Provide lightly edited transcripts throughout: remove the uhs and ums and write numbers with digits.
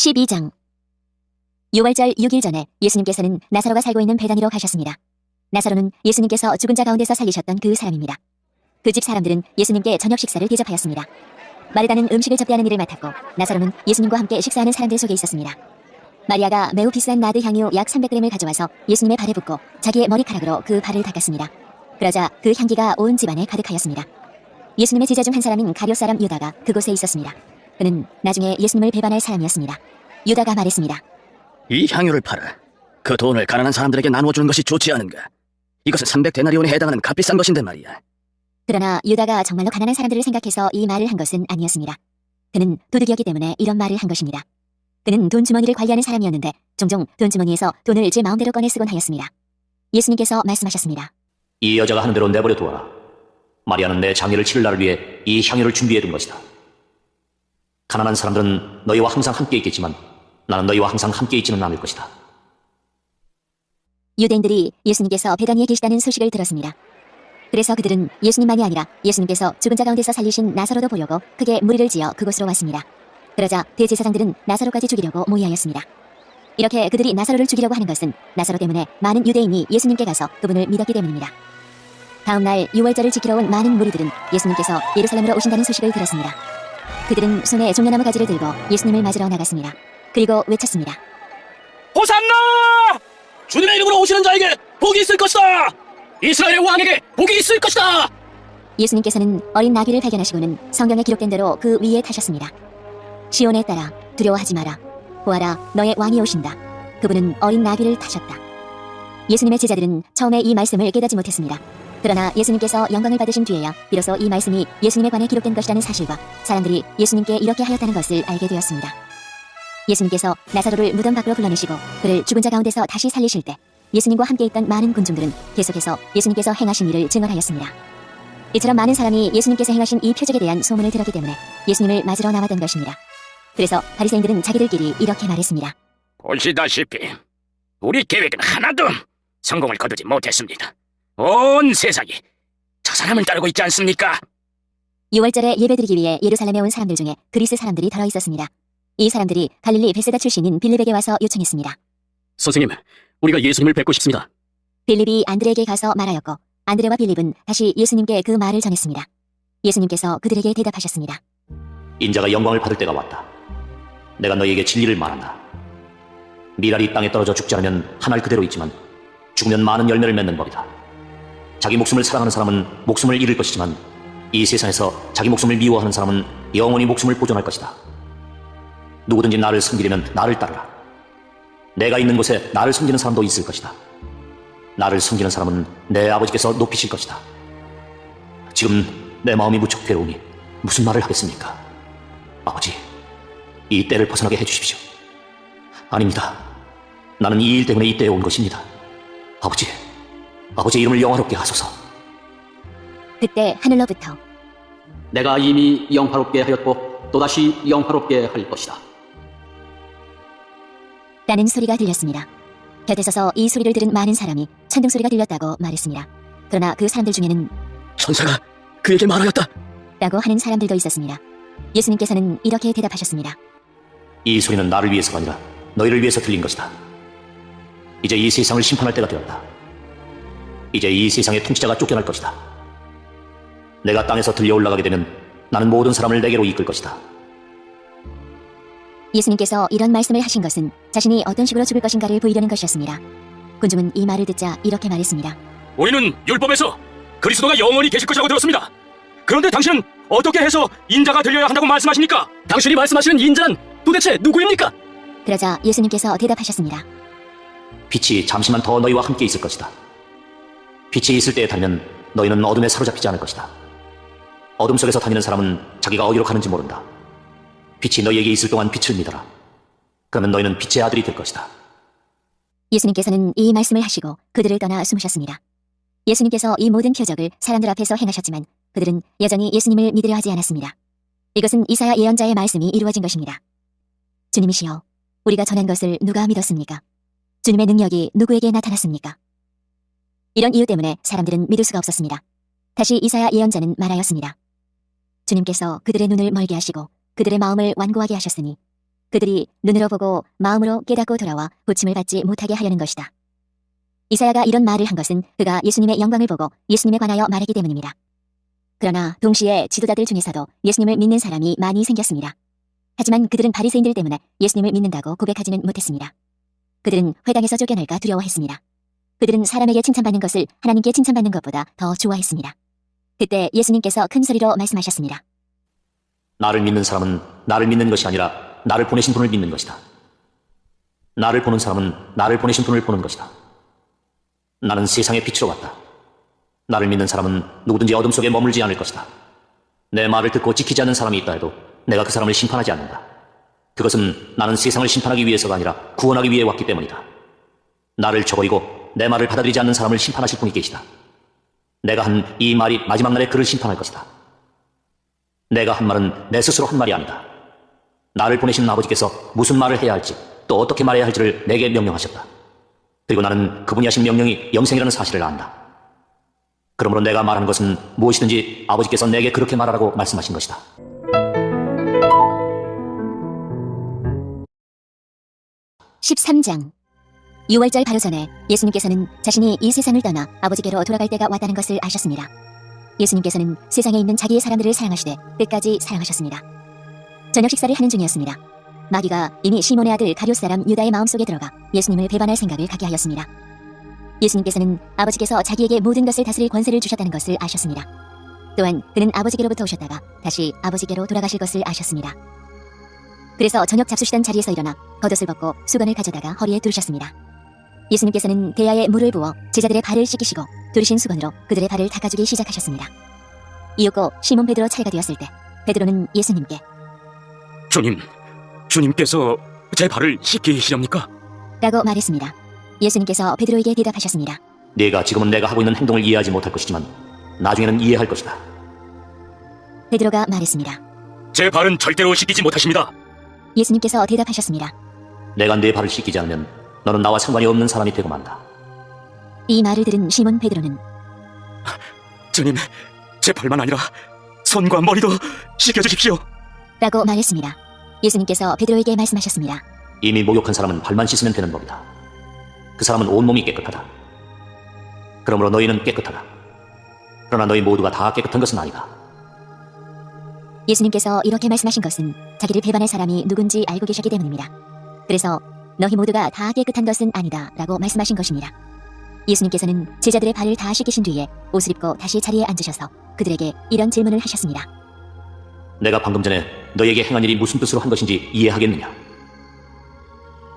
12장. 유월절 6일 전에 예수님께서는 나사로가 살고 있는 베다니로 가셨습니다. 나사로는 예수님께서 죽은 자 가운데서 살리셨던 그 사람입니다. 그 집 사람들은 예수님께 저녁 식사를 대접하였습니다. 마르다는 음식을 접대하는 일을 맡았고, 나사로는 예수님과 함께 식사하는 사람들 속에 있었습니다. 마리아가 매우 비싼 나드 향유 약 300g을 가져와서 예수님의 발에 붓고 자기의 머리카락으로 그 발을 닦았습니다. 그러자 그 향기가 온 집안에 가득하였습니다. 예수님의 제자 중 한 사람인 가룟 사람 유다가 그곳에 있었습니다. 그는 나중에 예수님을 배반할 사람이었습니다. 유다가 말했습니다. 이 향유를 팔아 그 돈을 가난한 사람들에게 나누어주는 것이 좋지 않은가? 이것은 300데나리온에 해당하는 값비싼 것인데 말이야. 그러나 유다가 정말로 가난한 사람들을 생각해서 이 말을 한 것은 아니었습니다. 그는 도둑이었기 때문에 이런 말을 한 것입니다. 그는 돈 주머니를 관리하는 사람이었는데 종종 돈 주머니에서 돈을 제 마음대로 꺼내 쓰곤 하였습니다. 예수님께서 말씀하셨습니다. 이 여자가 하는 대로 내버려 두어라. 마리아는 내 장례를 치를 날을 위해 이 향유를 준비해 둔 것이다. 가난한 사람들은 너희와 항상 함께 있겠지만 나는 너희와 항상 함께 있지는 않을 것이다. 유대인들이 예수님께서 베다니에 계시다는 소식을 들었습니다. 그래서 그들은 예수님만이 아니라 예수님께서 죽은 자 가운데서 살리신 나사로도 보려고 크게 무리를 지어 그곳으로 왔습니다. 그러자 대제사장들은 나사로까지 죽이려고 모의하였습니다. 이렇게 그들이 나사로를 죽이려고 하는 것은 나사로 때문에 많은 유대인이 예수님께 가서 그분을 믿었기 때문입니다. 다음 날 유월절을 지키러 온 많은 무리들은 예수님께서 예루살렘으로 오신다는 소식을 들었습니다. 그들은 손에 종려나무 가지를 들고 예수님을 맞으러 나갔습니다. 그리고 외쳤습니다. 호산나! 주님의 이름으로 오시는 자에게 복이 있을 것이다! 이스라엘의 왕에게 복이 있을 것이다! 예수님께서는 어린 나귀를 발견하시고는 성경에 기록된 대로 그 위에 타셨습니다. 시온에 따라 두려워하지 마라. 보아라, 너의 왕이 오신다. 그분은 어린 나귀를 타셨다. 예수님의 제자들은 처음에 이 말씀을 깨닫지 못했습니다. 그러나 예수님께서 영광을 받으신 뒤에야 비로소 이 말씀이 예수님에 관해 기록된 것이라는 사실과 사람들이 예수님께 이렇게 하였다는 것을 알게 되었습니다. 예수님께서 나사로를 무덤 밖으로 불러내시고 그를 죽은 자 가운데서 다시 살리실 때 예수님과 함께 있던 많은 군중들은 계속해서 예수님께서 행하신 일을 증언하였습니다. 이처럼 많은 사람이 예수님께서 행하신 이 표적에 대한 소문을 들었기 때문에 예수님을 맞으러 나왔던 것입니다. 그래서 바리새인들은 자기들끼리 이렇게 말했습니다. 보시다시피 우리 계획은 하나도 성공을 거두지 못했습니다. 온 세상이 저 사람을 따르고 있지 않습니까? 유월절에 예배드리기 위해 예루살렘에 온 사람들 중에 그리스 사람들이 들어 있었습니다. 이 사람들이 갈릴리 베세다 출신인 빌립에게 와서 요청했습니다. 선생님, 우리가 예수님을 뵙고 싶습니다. 빌립이 안드레에게 가서 말하였고 안드레와 빌립은 다시 예수님께 그 말을 전했습니다. 예수님께서 그들에게 대답하셨습니다. 인자가 영광을 받을 때가 왔다. 내가 너희에게 진리를 말한다. 미랄이 땅에 떨어져 죽지 않으면 한 알 그대로 있지만 죽으면 많은 열매를 맺는 법이다. 자기 목숨을 사랑하는 사람은 목숨을 잃을 것이지만 이 세상에서 자기 목숨을 미워하는 사람은 영원히 목숨을 보존할 것이다. 누구든지 나를 섬기려면 나를 따르라. 내가 있는 곳에 나를 섬기는 사람도 있을 것이다. 나를 섬기는 사람은 내 아버지께서 높이실 것이다. 지금 내 마음이 무척 괴로우니 무슨 말을 하겠습니까? 아버지, 이 때를 벗어나게 해주십시오. 아닙니다. 나는 이 일 때문에 이 때에 온 것입니다. 아버지 이름을 영화롭게 하소서. 그때 하늘로부터 내가 이미 영화롭게 하였고 또다시 영화롭게 할 것이다 라는 소리가 들렸습니다. 곁에 서서 이 소리를 들은 많은 사람이 천둥 소리가 들렸다고 말했습니다. 그러나 그 사람들 중에는 천사가 그에게 말하였다 라고 하는 사람들도 있었습니다. 예수님께서는 이렇게 대답하셨습니다. 이 소리는 나를 위해서가 아니라 너희를 위해서 들린 것이다. 이제 이 세상을 심판할 때가 되었다. 이제 이 세상의 통치자가 쫓겨날 것이다. 내가 땅에서 들려 올라가게 되면 나는 모든 사람을 내게로 이끌 것이다. 예수님께서 이런 말씀을 하신 것은 자신이 어떤 식으로 죽을 것인가를 보이려는 것이었습니다. 군중은 이 말을 듣자 이렇게 말했습니다. 우리는 율법에서 그리스도가 영원히 계실 것이라고 들었습니다. 그런데 당신은 어떻게 해서 인자가 되려야 한다고 말씀하십니까? 당신이 말씀하시는 인자는 도대체 누구입니까? 그러자 예수님께서 대답하셨습니다. 빛이 잠시만 더 너희와 함께 있을 것이다. 빛이 있을 때에 다니면 너희는 어둠에 사로잡히지 않을 것이다. 어둠 속에서 다니는 사람은 자기가 어디로 가는지 모른다. 빛이 너희에게 있을 동안 빛을 믿어라. 그러면 너희는 빛의 아들이 될 것이다. 예수님께서는 이 말씀을 하시고 그들을 떠나 숨으셨습니다. 예수님께서 이 모든 표적을 사람들 앞에서 행하셨지만 그들은 여전히 예수님을 믿으려 하지 않았습니다. 이것은 이사야 예언자의 말씀이 이루어진 것입니다. 주님이시여, 우리가 전한 것을 누가 믿었습니까? 주님의 능력이 누구에게 나타났습니까? 이런 이유 때문에 사람들은 믿을 수가 없었습니다. 다시 이사야 예언자는 말하였습니다. 주님께서 그들의 눈을 멀게 하시고 그들의 마음을 완고하게 하셨으니 그들이 눈으로 보고 마음으로 깨닫고 돌아와 고침을 받지 못하게 하려는 것이다. 이사야가 이런 말을 한 것은 그가 예수님의 영광을 보고 예수님에 관하여 말했기 때문입니다. 그러나 동시에 지도자들 중에서도 예수님을 믿는 사람이 많이 생겼습니다. 하지만 그들은 바리새인들 때문에 예수님을 믿는다고 고백하지는 못했습니다. 그들은 회당에서 쫓겨날까 두려워했습니다. 그들은 사람에게 칭찬받는 것을 하나님께 칭찬받는 것보다 더 좋아했습니다. 그때 예수님께서 큰 소리로 말씀하셨습니다. 나를 믿는 사람은 나를 믿는 것이 아니라 나를 보내신 분을 믿는 것이다. 나를 보는 사람은 나를 보내신 분을 보는 것이다. 나는 세상의 빛으로 왔다. 나를 믿는 사람은 누구든지 어둠 속에 머물지 않을 것이다. 내 말을 듣고 지키지 않는 사람이 있다 해도 내가 그 사람을 심판하지 않는다. 그것은 나는 세상을 심판하기 위해서가 아니라 구원하기 위해 왔기 때문이다. 나를 저버리고 내 말을 받아들이지 않는 사람을 심판하실 분이 계시다. 내가 한 이 말이 마지막 날에 그를 심판할 것이다. 내가 한 말은 내 스스로 한 말이 아니다. 나를 보내신 아버지께서 무슨 말을 해야 할지 또 어떻게 말해야 할지를 내게 명령하셨다. 그리고 나는 그분이 하신 명령이 영생이라는 사실을 안다. 그러므로 내가 말하는 것은 무엇이든지 아버지께서 내게 그렇게 말하라고 말씀하신 것이다. (13장) 6월절 바로 전에 예수님께서는 자신이 이 세상을 떠나 아버지께로 돌아갈 때가 왔다는 것을 아셨습니다. 예수님께서는 세상에 있는 자기의 사람들을 사랑하시되 끝까지 사랑하셨습니다. 저녁 식사를 하는 중이었습니다. 마귀가 이미 시몬의 아들 가룟 사람 유다의 마음속에 들어가 예수님을 배반할 생각을 갖게 하였습니다. 예수님께서는 아버지께서 자기에게 모든 것을 다스릴 권세를 주셨다는 것을 아셨습니다. 또한 그는 아버지께로부터 오셨다가 다시 아버지께로 돌아가실 것을 아셨습니다. 그래서 저녁 잡수시던 자리에서 일어나 겉옷을 벗고 수건을 가져다가 허리에 두르셨습니다. 예수님께서는 대야에 물을 부어 제자들의 발을 씻기시고 두르신 수건으로 그들의 발을 닦아주기 시작하셨습니다. 이윽고 시몬 베드로 차례가 되었을 때 베드로는 예수님께 주님께서 제 발을 씻기시렵니까? 라고 말했습니다. 예수님께서 베드로에게 대답하셨습니다. 네가 지금은 내가 하고 있는 행동을 이해하지 못할 것이지만 나중에는 이해할 것이다. 베드로가 말했습니다. 제 발은 절대로 씻기지 못하십니다. 예수님께서 대답하셨습니다. 내가 네 발을 씻기지 않으면 너는 나와 상관이 없는 사람이 되고 만다. 이 말을 들은 시몬 베드로는 주님, 제 발만 아니라 손과 머리도 씻겨주십시오. 라고 말했습니다. 예수님께서 베드로에게 말씀하셨습니다. 이미 목욕한 사람은 발만 씻으면 되는 법이다. 그 사람은 온몸이 깨끗하다. 그러므로 너희는 깨끗하다. 그러나 너희 모두가 다 깨끗한 것은 아니다. 예수님께서 이렇게 말씀하신 것은 자기를 배반할 사람이 누군지 알고 계셨기 때문입니다. 그래서 너희 모두가 다 깨끗한 것은 아니다 라고 말씀하신 것입니다. 예수님께서는 제자들의 발을 다 씻기신 뒤에 옷을 입고 다시 자리에 앉으셔서 그들에게 이런 질문을 하셨습니다. 내가 방금 전에 너희에게 행한 일이 무슨 뜻으로 한 것인지 이해하겠느냐?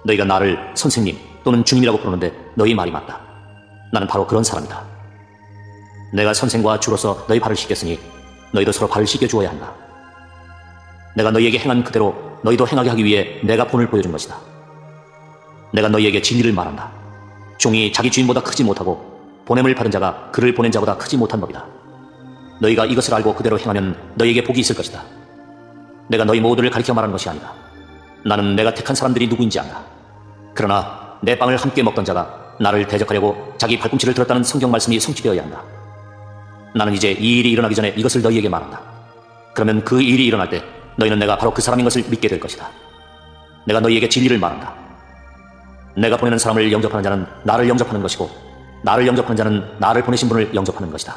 너희가 나를 선생님 또는 주님이라고 부르는데 너희 말이 맞다. 나는 바로 그런 사람이다. 내가 선생과 주로서 너희 발을 씻겼으니 너희도 서로 발을 씻겨주어야 한다. 내가 너희에게 행한 그대로 너희도 행하게 하기 위해 내가 본을 보여준 것이다. 내가 너희에게 진리를 말한다. 종이 자기 주인보다 크지 못하고 보냄을 받은 자가 그를 보낸 자보다 크지 못한 법이다. 너희가 이것을 알고 그대로 행하면 너희에게 복이 있을 것이다. 내가 너희 모두를 가리켜 말하는 것이 아니다. 나는 내가 택한 사람들이 누구인지 안다. 그러나 내 빵을 함께 먹던 자가 나를 대적하려고 자기 발꿈치를 들었다는 성경 말씀이 성취되어야 한다. 나는 이제 이 일이 일어나기 전에 이것을 너희에게 말한다. 그러면 그 일이 일어날 때 너희는 내가 바로 그 사람인 것을 믿게 될 것이다. 내가 너희에게 진리를 말한다. 내가 보내는 사람을 영접하는 자는 나를 영접하는 것이고 나를 영접하는 자는 나를 보내신 분을 영접하는 것이다.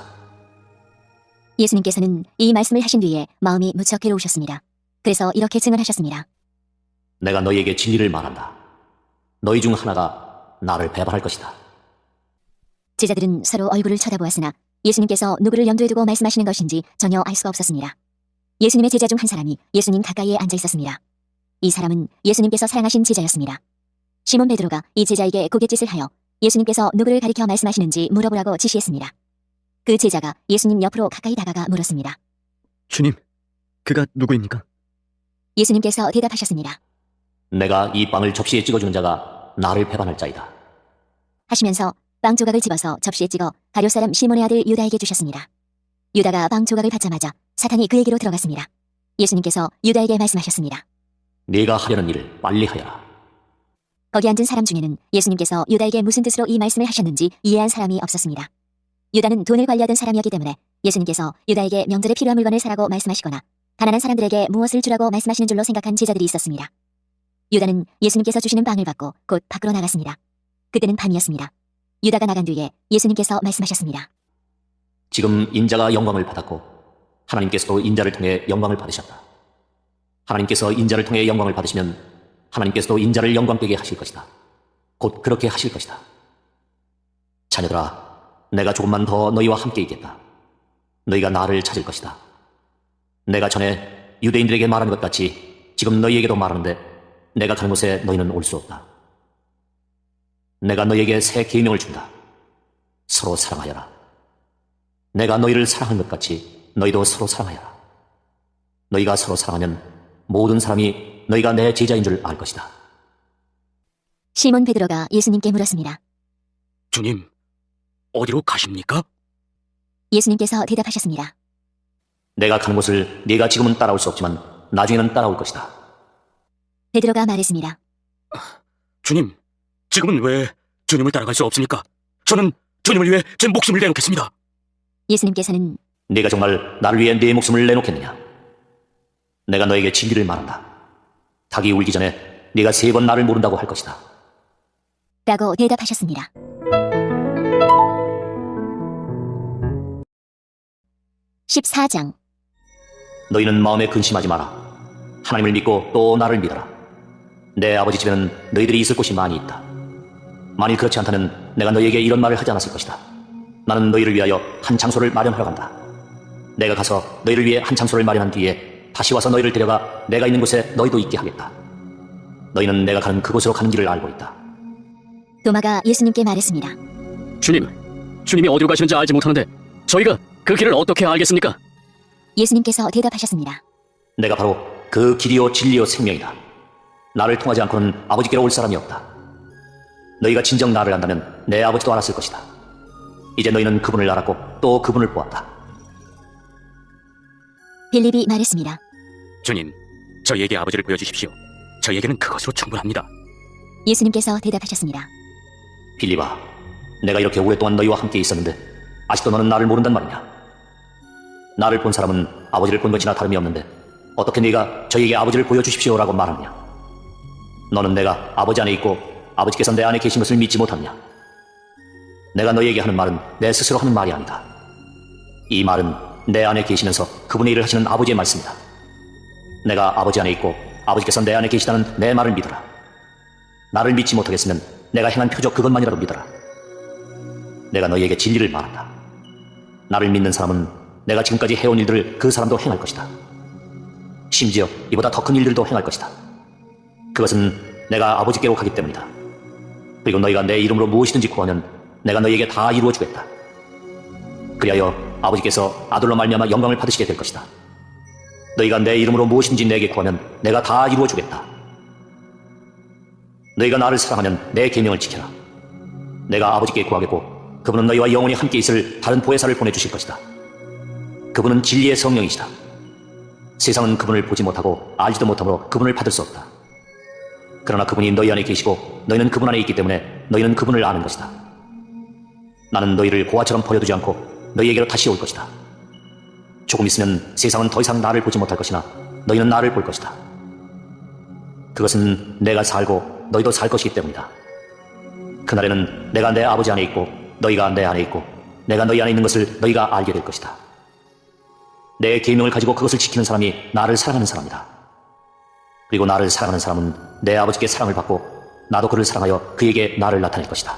예수님께서는 이 말씀을 하신 뒤에 마음이 무척 괴로우셨습니다. 그래서 이렇게 증언하셨습니다. 내가 너희에게 진리를 말한다. 너희 중 하나가 나를 배반할 것이다. 제자들은 서로 얼굴을 쳐다보았으나 예수님께서 누구를 염두에 두고 말씀하시는 것인지 전혀 알 수가 없었습니다. 예수님의 제자 중 한 사람이 예수님 가까이에 앉아 있었습니다. 이 사람은 예수님께서 사랑하신 제자였습니다. 시몬 베드로가 이 제자에게 고갯짓을 하여 예수님께서 누구를 가리켜 말씀하시는지 물어보라고 지시했습니다. 그 제자가 예수님 옆으로 가까이 다가가 물었습니다. 주님, 그가 누구입니까? 예수님께서 대답하셨습니다. 내가 이 빵을 접시에 찍어주는 자가 나를 배반할 자이다. 하시면서 빵 조각을 집어서 접시에 찍어 가룟 사람 시몬의 아들 유다에게 주셨습니다. 유다가 빵 조각을 받자마자 사탄이 그에게로 들어갔습니다. 예수님께서 유다에게 말씀하셨습니다. 네가 하려는 일을 빨리 하여라. 거기 앉은 사람 중에는 예수님께서 유다에게 무슨 뜻으로 이 말씀을 하셨는지 이해한 사람이 없었습니다. 유다는 돈을 관리하던 사람이었기 때문에 예수님께서 유다에게 명절에 필요한 물건을 사라고 말씀하시거나 가난한 사람들에게 무엇을 주라고 말씀하시는 줄로 생각한 제자들이 있었습니다. 유다는 예수님께서 주시는 빵을 받고 곧 밖으로 나갔습니다. 그때는 밤이었습니다. 유다가 나간 뒤에 예수님께서 말씀하셨습니다. 지금 인자가 영광을 받았고 하나님께서도 인자를 통해 영광을 받으셨다. 하나님께서 인자를 통해 영광을 받으시면 하나님께서도 인자를 영광되게 하실 것이다. 곧 그렇게 하실 것이다. 자녀들아, 내가 조금만 더 너희와 함께 있겠다. 너희가 나를 찾을 것이다. 내가 전에 유대인들에게 말한 것 같이 지금 너희에게도 말하는데 내가 가는 곳에 너희는 올 수 없다. 내가 너희에게 새 계명을 준다. 서로 사랑하여라. 내가 너희를 사랑한 것 같이 너희도 서로 사랑하여라. 너희가 서로 사랑하면 모든 사람이 너희가 내 제자인 줄 알 것이다. 시몬 베드로가 예수님께 물었습니다. 주님, 어디로 가십니까? 예수님께서 대답하셨습니다. 내가 가는 곳을 네가 지금은 따라올 수 없지만 나중에는 따라올 것이다. 베드로가 말했습니다. 주님, 지금은 왜 주님을 따라갈 수 없습니까? 저는 주님을 위해 제 목숨을 내놓겠습니다. 예수님께서는 네가 정말 나를 위해 네 목숨을 내놓겠느냐? 내가 너에게 진리를 말한다. 닭이 울기 전에 네가 3번 나를 모른다고 할 것이다. 라고 대답하셨습니다. (14장) 너희는 마음에 근심하지 마라. 하나님을 믿고 또 나를 믿어라. 내 아버지 집에는 너희들이 있을 곳이 많이 있다. 만일 그렇지 않다면 내가 너희에게 이런 말을 하지 않았을 것이다. 나는 너희를 위하여 한 장소를 마련하러 간다. 내가 가서 너희를 위해 한 장소를 마련한 뒤에 다시 와서 너희를 데려가 내가 있는 곳에 너희도 있게 하겠다. 너희는 내가 가는 그곳으로 가는 길을 알고 있다. 도마가 예수님께 말했습니다. 주님이 어디로 가시는지 알지 못하는데 저희가 그 길을 어떻게 알겠습니까? 예수님께서 대답하셨습니다. 내가 바로 그 길이요 진리요 생명이다. 나를 통하지 않고는 아버지께로 올 사람이 없다. 너희가 진정 나를 안다면 내 아버지도 알았을 것이다. 이제 너희는 그분을 알았고 또 그분을 보았다. 빌립이 말했습니다. 주님, 저희에게 아버지를 보여주십시오. 저희에게는 그것으로 충분합니다. 예수님께서 대답하셨습니다. 빌립아, 내가 이렇게 오랫동안 너희와 함께 있었는데 아직도 너는 나를 모른단 말이냐? 나를 본 사람은 아버지를 본 것이나 다름이 없는데 어떻게 네가 저희에게 아버지를 보여주십시오라고 말하느냐? 너는 내가 아버지 안에 있고 아버지께서 내 안에 계신 것을 믿지 못하느냐? 내가 너희에게 하는 말은 내 스스로 하는 말이 아니다. 이 말은 내 안에 계시면서 그분의 일을 하시는 아버지의 말씀이다. 내가 아버지 안에 있고 아버지께서 내 안에 계시다는 내 말을 믿어라. 나를 믿지 못하겠으면 내가 행한 표적 그것만이라도 믿어라. 내가 너희에게 진리를 말한다. 나를 믿는 사람은 내가 지금까지 해온 일들을 그 사람도 행할 것이다. 심지어 이보다 더 큰 일들도 행할 것이다. 그것은 내가 아버지께로 가기 때문이다. 그리고 너희가 내 이름으로 무엇이든지 구하면 내가 너희에게 다 이루어 주겠다. 그리하여 아버지께서 아들로 말미암아 영광을 받으시게 될 것이다. 너희가 내 이름으로 무엇이든지 내게 구하면 내가 다 이루어 주겠다. 너희가 나를 사랑하면 내 계명을 지켜라. 내가 아버지께 구하겠고 그분은 너희와 영원히 함께 있을 다른 보혜사를 보내주실 것이다. 그분은 진리의 성령이시다. 세상은 그분을 보지 못하고 알지도 못하므로 그분을 받을 수 없다. 그러나 그분이 너희 안에 계시고 너희는 그분 안에 있기 때문에 너희는 그분을 아는 것이다. 나는 너희를 고아처럼 버려두지 않고 너희에게로 다시 올 것이다. 조금 있으면 세상은 더 이상 나를 보지 못할 것이나 너희는 나를 볼 것이다. 그것은 내가 살고 너희도 살 것이기 때문이다. 그날에는 내가 내 아버지 안에 있고 너희가 내 안에 있고 내가 너희 안에 있는 것을 너희가 알게 될 것이다. 내 계명을 가지고 그것을 지키는 사람이 나를 사랑하는 사람이다. 그리고 나를 사랑하는 사람은 내 아버지께 사랑을 받고 나도 그를 사랑하여 그에게 나를 나타낼 것이다.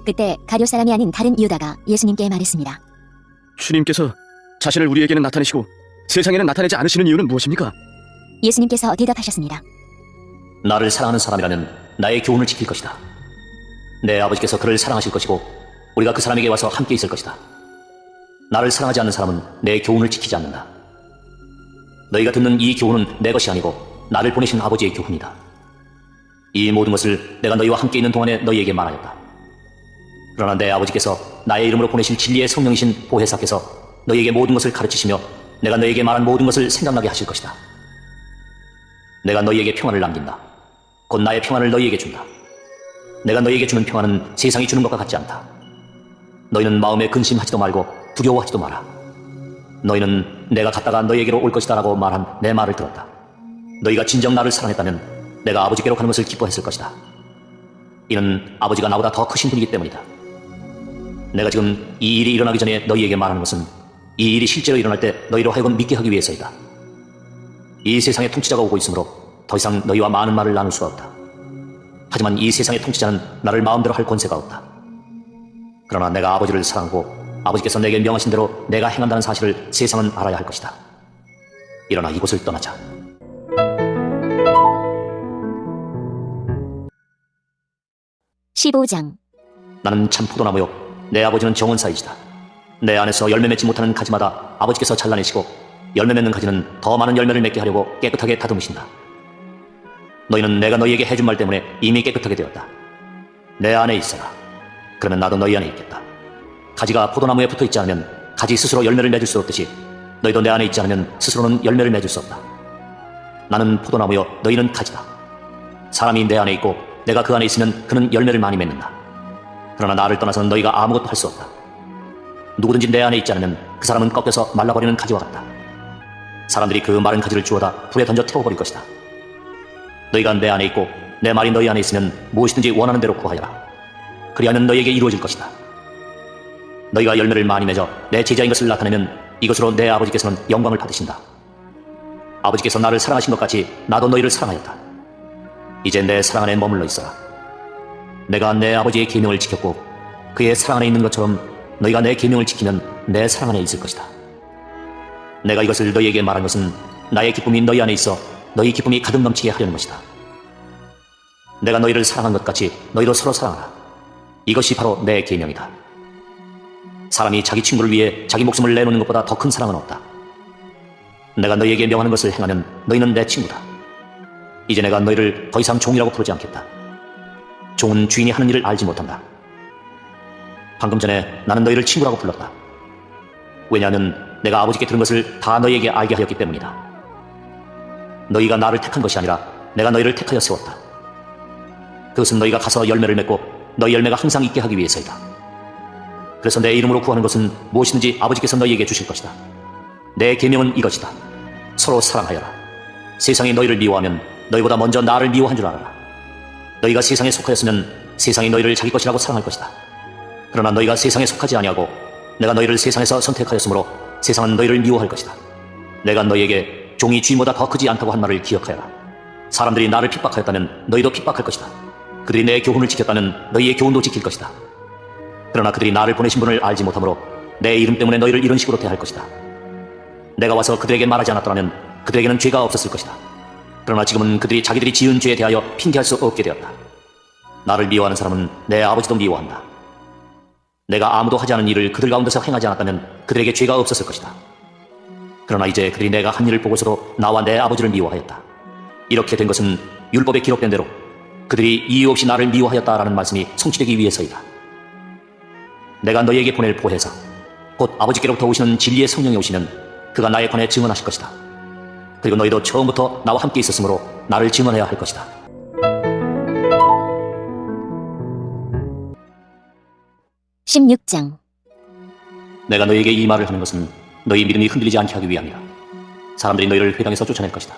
그때 가룟 사람이 아닌 다른 유다가 예수님께 말했습니다. 주님께서 자신을 우리에게는 나타내시고 세상에는 나타내지 않으시는 이유는 무엇입니까? 예수님께서 대답하셨습니다. 나를 사랑하는 사람이라면 나의 교훈을 지킬 것이다. 내 아버지께서 그를 사랑하실 것이고 우리가 그 사람에게 와서 함께 있을 것이다. 나를 사랑하지 않는 사람은 내 교훈을 지키지 않는다. 너희가 듣는 이 교훈은 내 것이 아니고 나를 보내신 아버지의 교훈이다. 이 모든 것을 내가 너희와 함께 있는 동안에 너희에게 말하였다. 그러나 내 아버지께서 나의 이름으로 보내실 진리의 성령이신 보혜사께서 너희에게 모든 것을 가르치시며 내가 너희에게 말한 모든 것을 생각나게 하실 것이다. 내가 너희에게 평안을 남긴다. 곧 나의 평안을 너희에게 준다. 내가 너희에게 주는 평안은 세상이 주는 것과 같지 않다. 너희는 마음에 근심하지도 말고 두려워하지도 마라. 너희는 내가 갔다가 너희에게로 올 것이다 라고 말한 내 말을 들었다. 너희가 진정 나를 사랑했다면 내가 아버지께로 가는 것을 기뻐했을 것이다. 이는 아버지가 나보다 더 크신 분이기 때문이다. 내가 지금 이 일이 일어나기 전에 너희에게 말하는 것은 이 일이 실제로 일어날 때 너희로 하여금 믿게 하기 위해서이다. 이 세상의 통치자가 오고 있으므로 더 이상 너희와 많은 말을 나눌 수가 없다. 하지만 이 세상의 통치자는 나를 마음대로 할 권세가 없다. 그러나 내가 아버지를 사랑하고 아버지께서 내게 명하신 대로 내가 행한다는 사실을 세상은 알아야 할 것이다. 일어나 이곳을 떠나자. (15장) 나는 참 포도나무요 내 아버지는 정원사이시다. 내 안에서 열매 맺지 못하는 가지마다 아버지께서 잘라내시고 열매 맺는 가지는 더 많은 열매를 맺게 하려고 깨끗하게 다듬으신다. 너희는 내가 너희에게 해준 말 때문에 이미 깨끗하게 되었다. 내 안에 있어라. 그러면 나도 너희 안에 있겠다. 가지가 포도나무에 붙어 있지 않으면 가지 스스로 열매를 맺을 수 없듯이 너희도 내 안에 있지 않으면 스스로는 열매를 맺을 수 없다. 나는 포도나무요 너희는 가지다. 사람이 내 안에 있고 내가 그 안에 있으면 그는 열매를 많이 맺는다. 그러나 나를 떠나서는 너희가 아무것도 할 수 없다. 누구든지 내 안에 있지 않으면 그 사람은 꺾여서 말라버리는 가지와 같다. 사람들이 그 마른 가지를 주워다 불에 던져 태워버릴 것이다. 너희가 내 안에 있고 내 말이 너희 안에 있으면 무엇이든지 원하는 대로 구하여라. 그리하면 너희에게 이루어질 것이다. 너희가 열매를 많이 맺어 내 제자인 것을 나타내면 이것으로 내 아버지께서는 영광을 받으신다. 아버지께서 나를 사랑하신 것 같이 나도 너희를 사랑하였다. 이제 내 사랑 안에 머물러 있어라. 내가 내 아버지의 계명을 지켰고 그의 사랑 안에 있는 것처럼 너희가 내 계명을 지키면 내 사랑 안에 있을 것이다. 내가 이것을 너희에게 말한 것은 나의 기쁨이 너희 안에 있어 너희 기쁨이 가득 넘치게 하려는 것이다. 내가 너희를 사랑한 것 같이 너희도 서로 사랑하라. 이것이 바로 내 계명이다. 사람이 자기 친구를 위해 자기 목숨을 내놓는 것보다 더 큰 사랑은 없다. 내가 너희에게 명하는 것을 행하면 너희는 내 친구다. 이제 내가 너희를 더 이상 종이라고 부르지 않겠다. 종은 주인이 하는 일을 알지 못한다. 방금 전에 나는 너희를 친구라고 불렀다. 왜냐하면 내가 아버지께 들은 것을 다 너희에게 알게 하였기 때문이다. 너희가 나를 택한 것이 아니라 내가 너희를 택하여 세웠다. 그것은 너희가 가서 열매를 맺고 너희 열매가 항상 있게 하기 위해서이다. 그래서 내 이름으로 구하는 것은 무엇이든지 아버지께서 너희에게 주실 것이다. 내 계명은 이것이다. 서로 사랑하여라. 세상이 너희를 미워하면 너희보다 먼저 나를 미워한 줄 알아라. 너희가 세상에 속하였으면 세상이 너희를 자기 것이라고 사랑할 것이다. 그러나 너희가 세상에 속하지 아니하고 내가 너희를 세상에서 선택하였으므로 세상은 너희를 미워할 것이다. 내가 너희에게 종이 주인보다 더 크지 않다고 한 말을 기억하여라. 사람들이 나를 핍박하였다면 너희도 핍박할 것이다. 그들이 내 교훈을 지켰다면 너희의 교훈도 지킬 것이다. 그러나 그들이 나를 보내신 분을 알지 못하므로 내 이름 때문에 너희를 이런 식으로 대할 것이다. 내가 와서 그들에게 말하지 않았더라면 그들에게는 죄가 없었을 것이다. 그러나 지금은 그들이 자기들이 지은 죄에 대하여 핑계할 수 없게 되었다. 나를 미워하는 사람은 내 아버지도 미워한다. 내가 아무도 하지 않은 일을 그들 가운데서 행하지 않았다면 그들에게 죄가 없었을 것이다. 그러나 이제 그들이 내가 한 일을 보고서도 나와 내 아버지를 미워하였다. 이렇게 된 것은 율법에 기록된 대로 그들이 이유 없이 나를 미워하였다라는 말씀이 성취되기 위해서이다. 내가 너희에게 보낼 보혜사 곧 아버지께로부터 오시는 진리의 성령이 오시면 그가 나에 관해 증언하실 것이다. 그리고 너희도 처음부터 나와 함께 있었으므로 나를 증언해야 할 것이다. (16장) 내가 너희에게 이 말을 하는 것은 너희 믿음이 흔들리지 않게 하기 위함이라. 사람들이 너희를 회당에서 쫓아낼 것이다.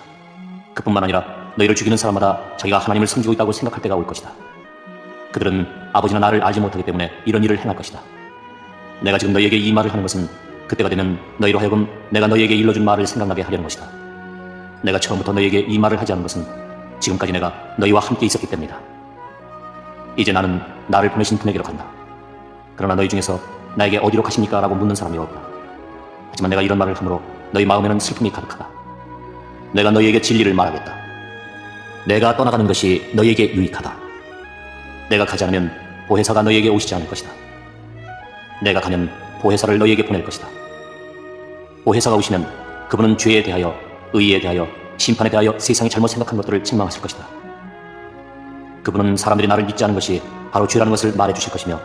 그뿐만 아니라 너희를 죽이는 사람마다 자기가 하나님을 섬기고 있다고 생각할 때가 올 것이다. 그들은 아버지나 나를 알지 못하기 때문에 이런 일을 행할 것이다. 내가 지금 너희에게 이 말을 하는 것은 그때가 되면 너희로 하여금 내가 너희에게 일러준 말을 생각나게 하려는 것이다. 내가 처음부터 너희에게 이 말을 하지 않은 것은 지금까지 내가 너희와 함께 있었기 때문이다. 이제 나는 나를 보내신 분에게로 간다. 그러나 너희 중에서 나에게 어디로 가십니까? 라고 묻는 사람이 없다. 하지만 내가 이런 말을 함으로 너희 마음에는 슬픔이 가득하다. 내가 너희에게 진리를 말하겠다. 내가 떠나가는 것이 너희에게 유익하다. 내가 가지 않으면 보혜사가 너희에게 오시지 않을 것이다. 내가 가면 보혜사를 너희에게 보낼 것이다. 보혜사가 오시면 그분은 죄에 대하여, 의에 대하여, 심판에 대하여 세상이 잘못 생각한 것들을 책망하실 것이다. 그분은 사람들이 나를 믿지 않은 것이 바로 죄라는 것을 말해주실 것이며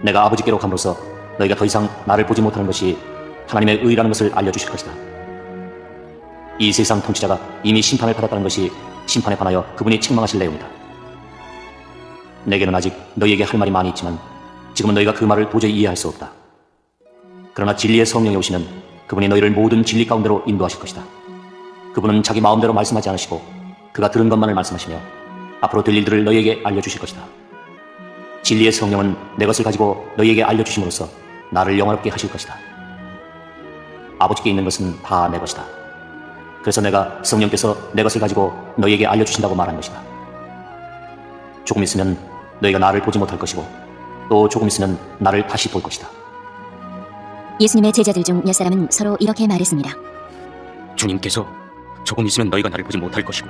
내가 아버지께로 감으로써 너희가 더 이상 나를 보지 못하는 것이 하나님의 의라는 것을 알려주실 것이다. 이 세상 통치자가 이미 심판을 받았다는 것이 심판에 관하여 그분이 책망하실 내용이다. 내게는 아직 너희에게 할 말이 많이 있지만 지금은 너희가 그 말을 도저히 이해할 수 없다. 그러나 진리의 성령이 오시면 그분이 너희를 모든 진리 가운데로 인도하실 것이다. 그분은 자기 마음대로 말씀하지 않으시고 그가 들은 것만을 말씀하시며 앞으로 될 일들을 너희에게 알려주실 것이다. 진리의 성령은 내 것을 가지고 너희에게 알려주심으로써 나를 영화롭게 하실 것이다. 아버지께 있는 것은 다 내 것이다. 그래서 내가 성령께서 내 것을 가지고 너희에게 알려주신다고 말한 것이다. 조금 있으면 너희가 나를 보지 못할 것이고 또 조금 있으면 나를 다시 볼 것이다. 예수님의 제자들 중 몇 사람은 서로 이렇게 말했습니다. 주님께서 조금 있으면 너희가 나를 보지 못할 것이고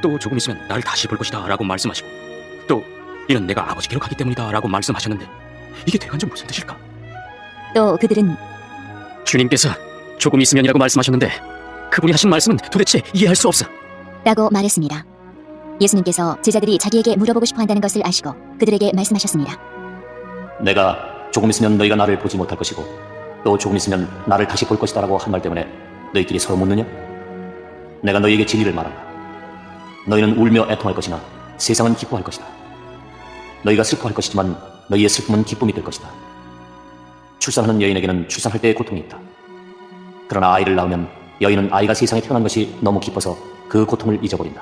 또 조금 있으면 나를 다시 볼 것이다 라고 말씀하시고 또 이는 내가 아버지께로 가기 때문이다 라고 말씀하셨는데 이게 대간좀 무슨 뜻일까? 또 그들은 주님께서 조금 있으면이라고 말씀하셨는데 그분이 하신 말씀은 도대체 이해할 수 없어. 라고 말했습니다. 예수님께서 제자들이 자기에게 물어보고 싶어 한다는 것을 아시고 그들에게 말씀하셨습니다. 내가 조금 있으면 너희가 나를 보지 못할 것이고 또 조금 있으면 나를 다시 볼 것이다 라고 한 말 때문에 너희끼리 서로 묻느냐? 내가 너희에게 진리를 말한다. 너희는 울며 애통할 것이나 세상은 기뻐할 것이다. 너희가 슬퍼할 것이지만 너희의 슬픔은 기쁨이 될 것이다. 출산하는 여인에게는 출산할 때의 고통이 있다. 그러나 아이를 낳으면 여인은 아이가 세상에 태어난 것이 너무 기뻐서 그 고통을 잊어버린다.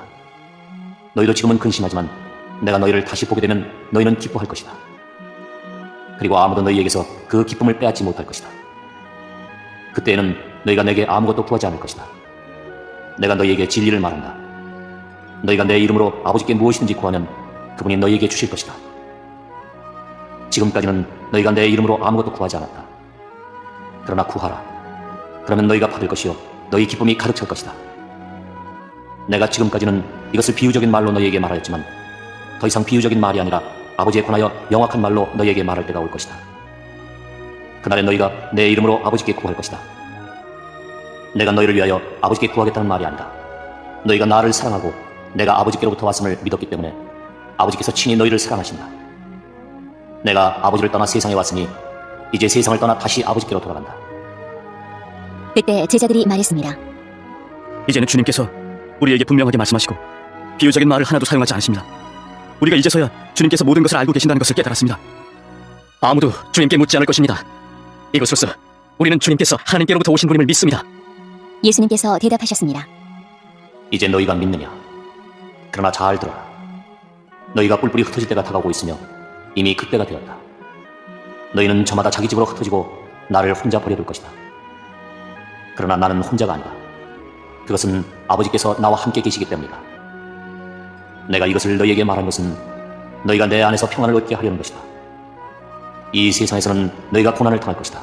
너희도 지금은 근심하지만 내가 너희를 다시 보게 되면 너희는 기뻐할 것이다. 그리고 아무도 너희에게서 그 기쁨을 빼앗지 못할 것이다. 그때에는 너희가 내게 아무것도 구하지 않을 것이다. 내가 너희에게 진리를 말한다. 너희가 내 이름으로 아버지께 무엇이든지 구하면 그분이 너희에게 주실 것이다. 지금까지는 너희가 내 이름으로 아무것도 구하지 않았다. 그러나 구하라. 그러면 너희가 받을 것이요 너희 기쁨이 가득 찰 것이다. 내가 지금까지는 이것을 비유적인 말로 너희에게 말하였지만 더 이상 비유적인 말이 아니라 아버지에 관하여 명확한 말로 너희에게 말할 때가 올 것이다. 그날에 너희가 내 이름으로 아버지께 구할 것이다. 내가 너희를 위하여 아버지께 구하겠다는 말이 아니다. 너희가 나를 사랑하고 내가 아버지께로부터 왔음을 믿었기 때문에 아버지께서 친히 너희를 사랑하신다. 내가 아버지를 떠나 세상에 왔으니 이제 세상을 떠나 다시 아버지께로 돌아간다. 그때 제자들이 말했습니다. 이제는 주님께서 우리에게 분명하게 말씀하시고 비유적인 말을 하나도 사용하지 않으십니다. 우리가 이제서야 주님께서 모든 것을 알고 계신다는 것을 깨달았습니다. 아무도 주님께 묻지 않을 것입니다. 이것으로써 우리는 주님께서 하나님께로부터 오신 분임을 믿습니다. 예수님께서 대답하셨습니다. 이제 너희가 믿느냐? 그러나 잘 들어라. 너희가 뿔뿔이 흩어질 때가 다가오고 있으며 이미 그때가 되었다. 너희는 저마다 자기 집으로 흩어지고 나를 혼자 버려둘 것이다. 그러나 나는 혼자가 아니다. 그것은 아버지께서 나와 함께 계시기 때문이다. 내가 이것을 너희에게 말한 것은 너희가 내 안에서 평안을 얻게 하려는 것이다. 이 세상에서는 너희가 고난을 당할 것이다.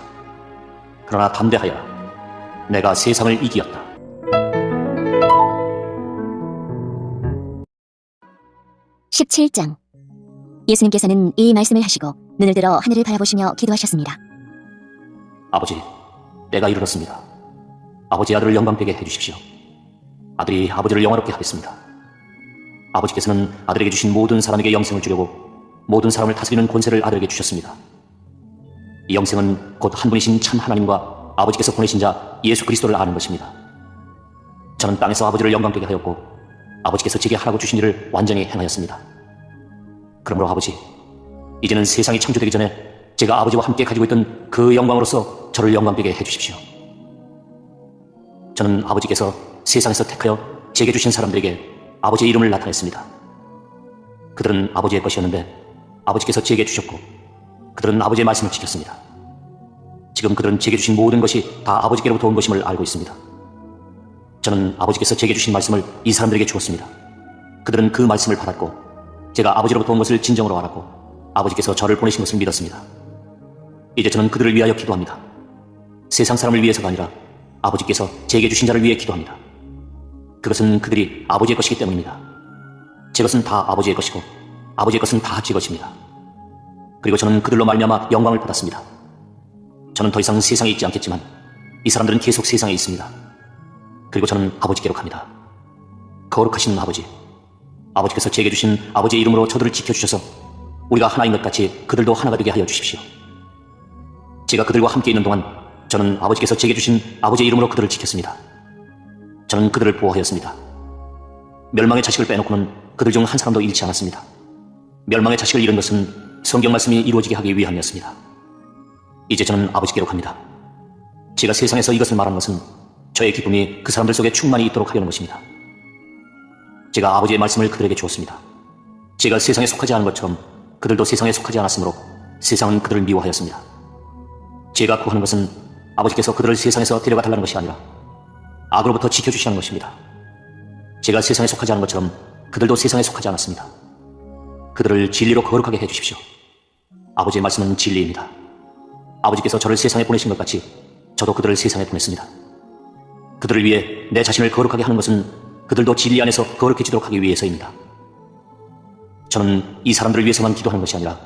그러나 담대하여라. 내가 세상을 이기었다. (17장) 예수님께서는 이 말씀을 하시고 눈을 들어 하늘을 바라보시며 기도하셨습니다. 아버지, 때가 이르렀습니다. 아버지 아들을 영광되게 해주십시오. 아들이 아버지를 영화롭게 하겠습니다. 아버지께서는 아들에게 주신 모든 사람에게 영생을 주려고 모든 사람을 다스리는 권세를 아들에게 주셨습니다. 이 영생은 곧 한 분이신 참 하나님과 아버지께서 보내신 자 예수 그리스도를 아는 것입니다. 저는 땅에서 아버지를 영광되게 하였고 아버지께서 제게 하라고 주신 일을 완전히 행하였습니다. 그러므로 아버지, 이제는 세상이 창조되기 전에 제가 아버지와 함께 가지고 있던 그 영광으로서 저를 영광되게 해주십시오. 저는 아버지께서 세상에서 택하여 제게 주신 사람들에게 아버지의 이름을 나타냈습니다. 그들은 아버지의 것이었는데 아버지께서 제게 주셨고 그들은 아버지의 말씀을 지켰습니다. 지금 그들은 제게 주신 모든 것이 다 아버지께로부터 온 것임을 알고 있습니다. 저는 아버지께서 제게 주신 말씀을 이 사람들에게 주었습니다. 그들은 그 말씀을 받았고 제가 아버지로부터 온 것을 진정으로 알았고 아버지께서 저를 보내신 것을 믿었습니다. 이제 저는 그들을 위하여 기도합니다. 세상 사람을 위해서가 아니라 아버지께서 제게 주신 자를 위해 기도합니다. 그것은 그들이 아버지의 것이기 때문입니다. 제 것은 다 아버지의 것이고 아버지의 것은 다 제 것입니다. 그리고 저는 그들로 말미암아 영광을 받았습니다. 저는 더 이상 세상에 있지 않겠지만 이 사람들은 계속 세상에 있습니다. 그리고 저는 아버지께로 갑니다. 거룩하신 아버지, 아버지께서 제게 주신 아버지의 이름으로 저들을 지켜주셔서 우리가 하나인 것 같이 그들도 하나가 되게 하여 주십시오. 제가 그들과 함께 있는 동안 저는 아버지께서 제게 주신 아버지의 이름으로 그들을 지켰습니다. 저는 그들을 보호하였습니다. 멸망의 자식을 빼놓고는 그들 중 한 사람도 잃지 않았습니다. 멸망의 자식을 잃은 것은 성경 말씀이 이루어지게 하기 위함이었습니다. 이제 저는 아버지께로 갑니다. 제가 세상에서 이것을 말하는 것은 저의 기쁨이 그 사람들 속에 충만히 있도록 하려는 것입니다. 제가 아버지의 말씀을 그들에게 주었습니다. 제가 세상에 속하지 않은 것처럼 그들도 세상에 속하지 않았으므로 세상은 그들을 미워하였습니다. 제가 구하는 것은 아버지께서 그들을 세상에서 데려가 달라는 것이 아니라 악으로부터 지켜주시라는 것입니다. 제가 세상에 속하지 않은 것처럼 그들도 세상에 속하지 않았습니다. 그들을 진리로 거룩하게 해주십시오. 아버지의 말씀은 진리입니다. 아버지께서 저를 세상에 보내신 것 같이 저도 그들을 세상에 보냈습니다. 그들을 위해 내 자신을 거룩하게 하는 것은 그들도 진리 안에서 거룩해지도록 하기 위해서입니다. 저는 이 사람들을 위해서만 기도하는 것이 아니라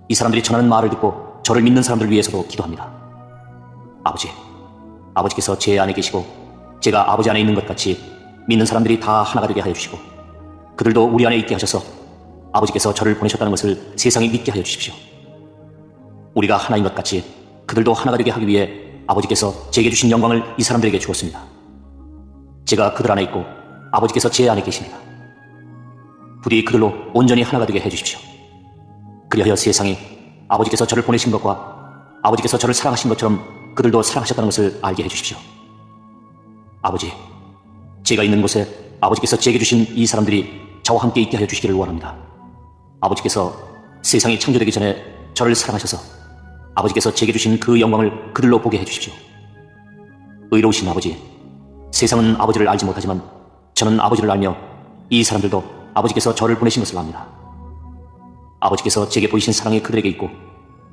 이 사람들이 전하는 말을 듣고 저를 믿는 사람들을 위해서도 기도합니다. 아버지께서 제 안에 계시고 제가 아버지 안에 있는 것 같이 믿는 사람들이 다 하나가 되게 하여 주시고 그들도 우리 안에 있게 하셔서 아버지께서 저를 보내셨다는 것을 세상에 믿게 하여 주십시오. 우리가 하나인 것 같이 그들도 하나가 되게 하기 위해 아버지께서 제게 주신 영광을 이 사람들에게 주었습니다. 제가 그들 안에 있고 아버지께서 제 안에 계십니다. 부디 그들로 온전히 하나가 되게 해주십시오. 그리하여 세상이 아버지께서 저를 보내신 것과 아버지께서 저를 사랑하신 것처럼 그들도 사랑하셨다는 것을 알게 해주십시오. 아버지, 제가 있는 곳에 아버지께서 제게 주신 이 사람들이 저와 함께 있게 하여 주시기를 원합니다. 아버지께서 세상이 창조되기 전에 저를 사랑하셔서 아버지께서 제게 주신 그 영광을 그들로 보게 해주십시오. 의로우신 아버지, 세상은 아버지를 알지 못하지만 저는 아버지를 알며 이 사람들도 아버지께서 저를 보내신 것을 압니다. 아버지께서 제게 보이신 사랑이 그들에게 있고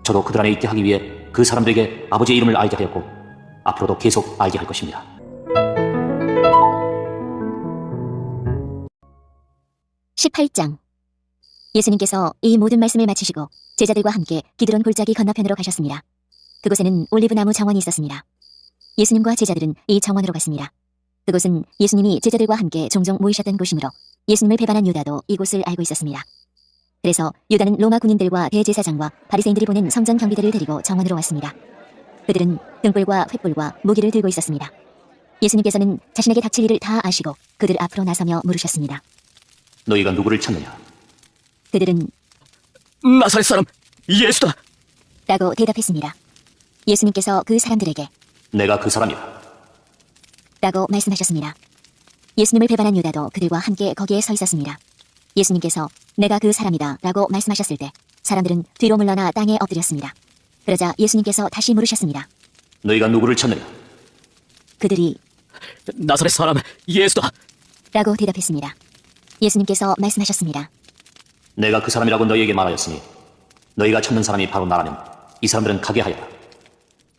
저도 그들 안에 있게 하기 위해 그 사람들에게 아버지의 이름을 알게 하였고 앞으로도 계속 알게 할 것입니다. (18장) 예수님께서 이 모든 말씀을 마치시고 제자들과 함께 기드론 골짜기 건너편으로 가셨습니다. 그곳에는 올리브나무 정원이 있었습니다. 예수님과 제자들은 이 정원으로 갔습니다. 그곳은 예수님이 제자들과 함께 종종 모이셨던 곳이므로 예수님을 배반한 유다도 이곳을 알고 있었습니다. 그래서 유다는 로마 군인들과 대제사장과 바리새인들이 보낸 성전 경비대를 데리고 정원으로 왔습니다. 그들은 등불과 횃불과 무기를 들고 있었습니다. 예수님께서는 자신에게 닥칠 일을 다 아시고 그들 앞으로 나서며 물으셨습니다. 너희가 누구를 찾느냐? 그들은 나사렛 사람 예수다. 라고 대답했습니다. 예수님께서 그 사람들에게 내가 그 사람이다. 라고 말씀하셨습니다. 예수님을 배반한 유다도 그들과 함께 거기에 서 있었습니다. 예수님께서 내가 그 사람이다 라고 말씀하셨을 때 사람들은 뒤로 물러나 땅에 엎드렸습니다. 그러자 예수님께서 다시 물으셨습니다. 너희가 누구를 찾느냐? 그들이 나사렛 사람 예수다. 라고 대답했습니다. 예수님께서 말씀하셨습니다. 내가 그 사람이라고 너희에게 말하였으니 너희가 찾는 사람이 바로 나라면 이 사람들은 가게 하여라.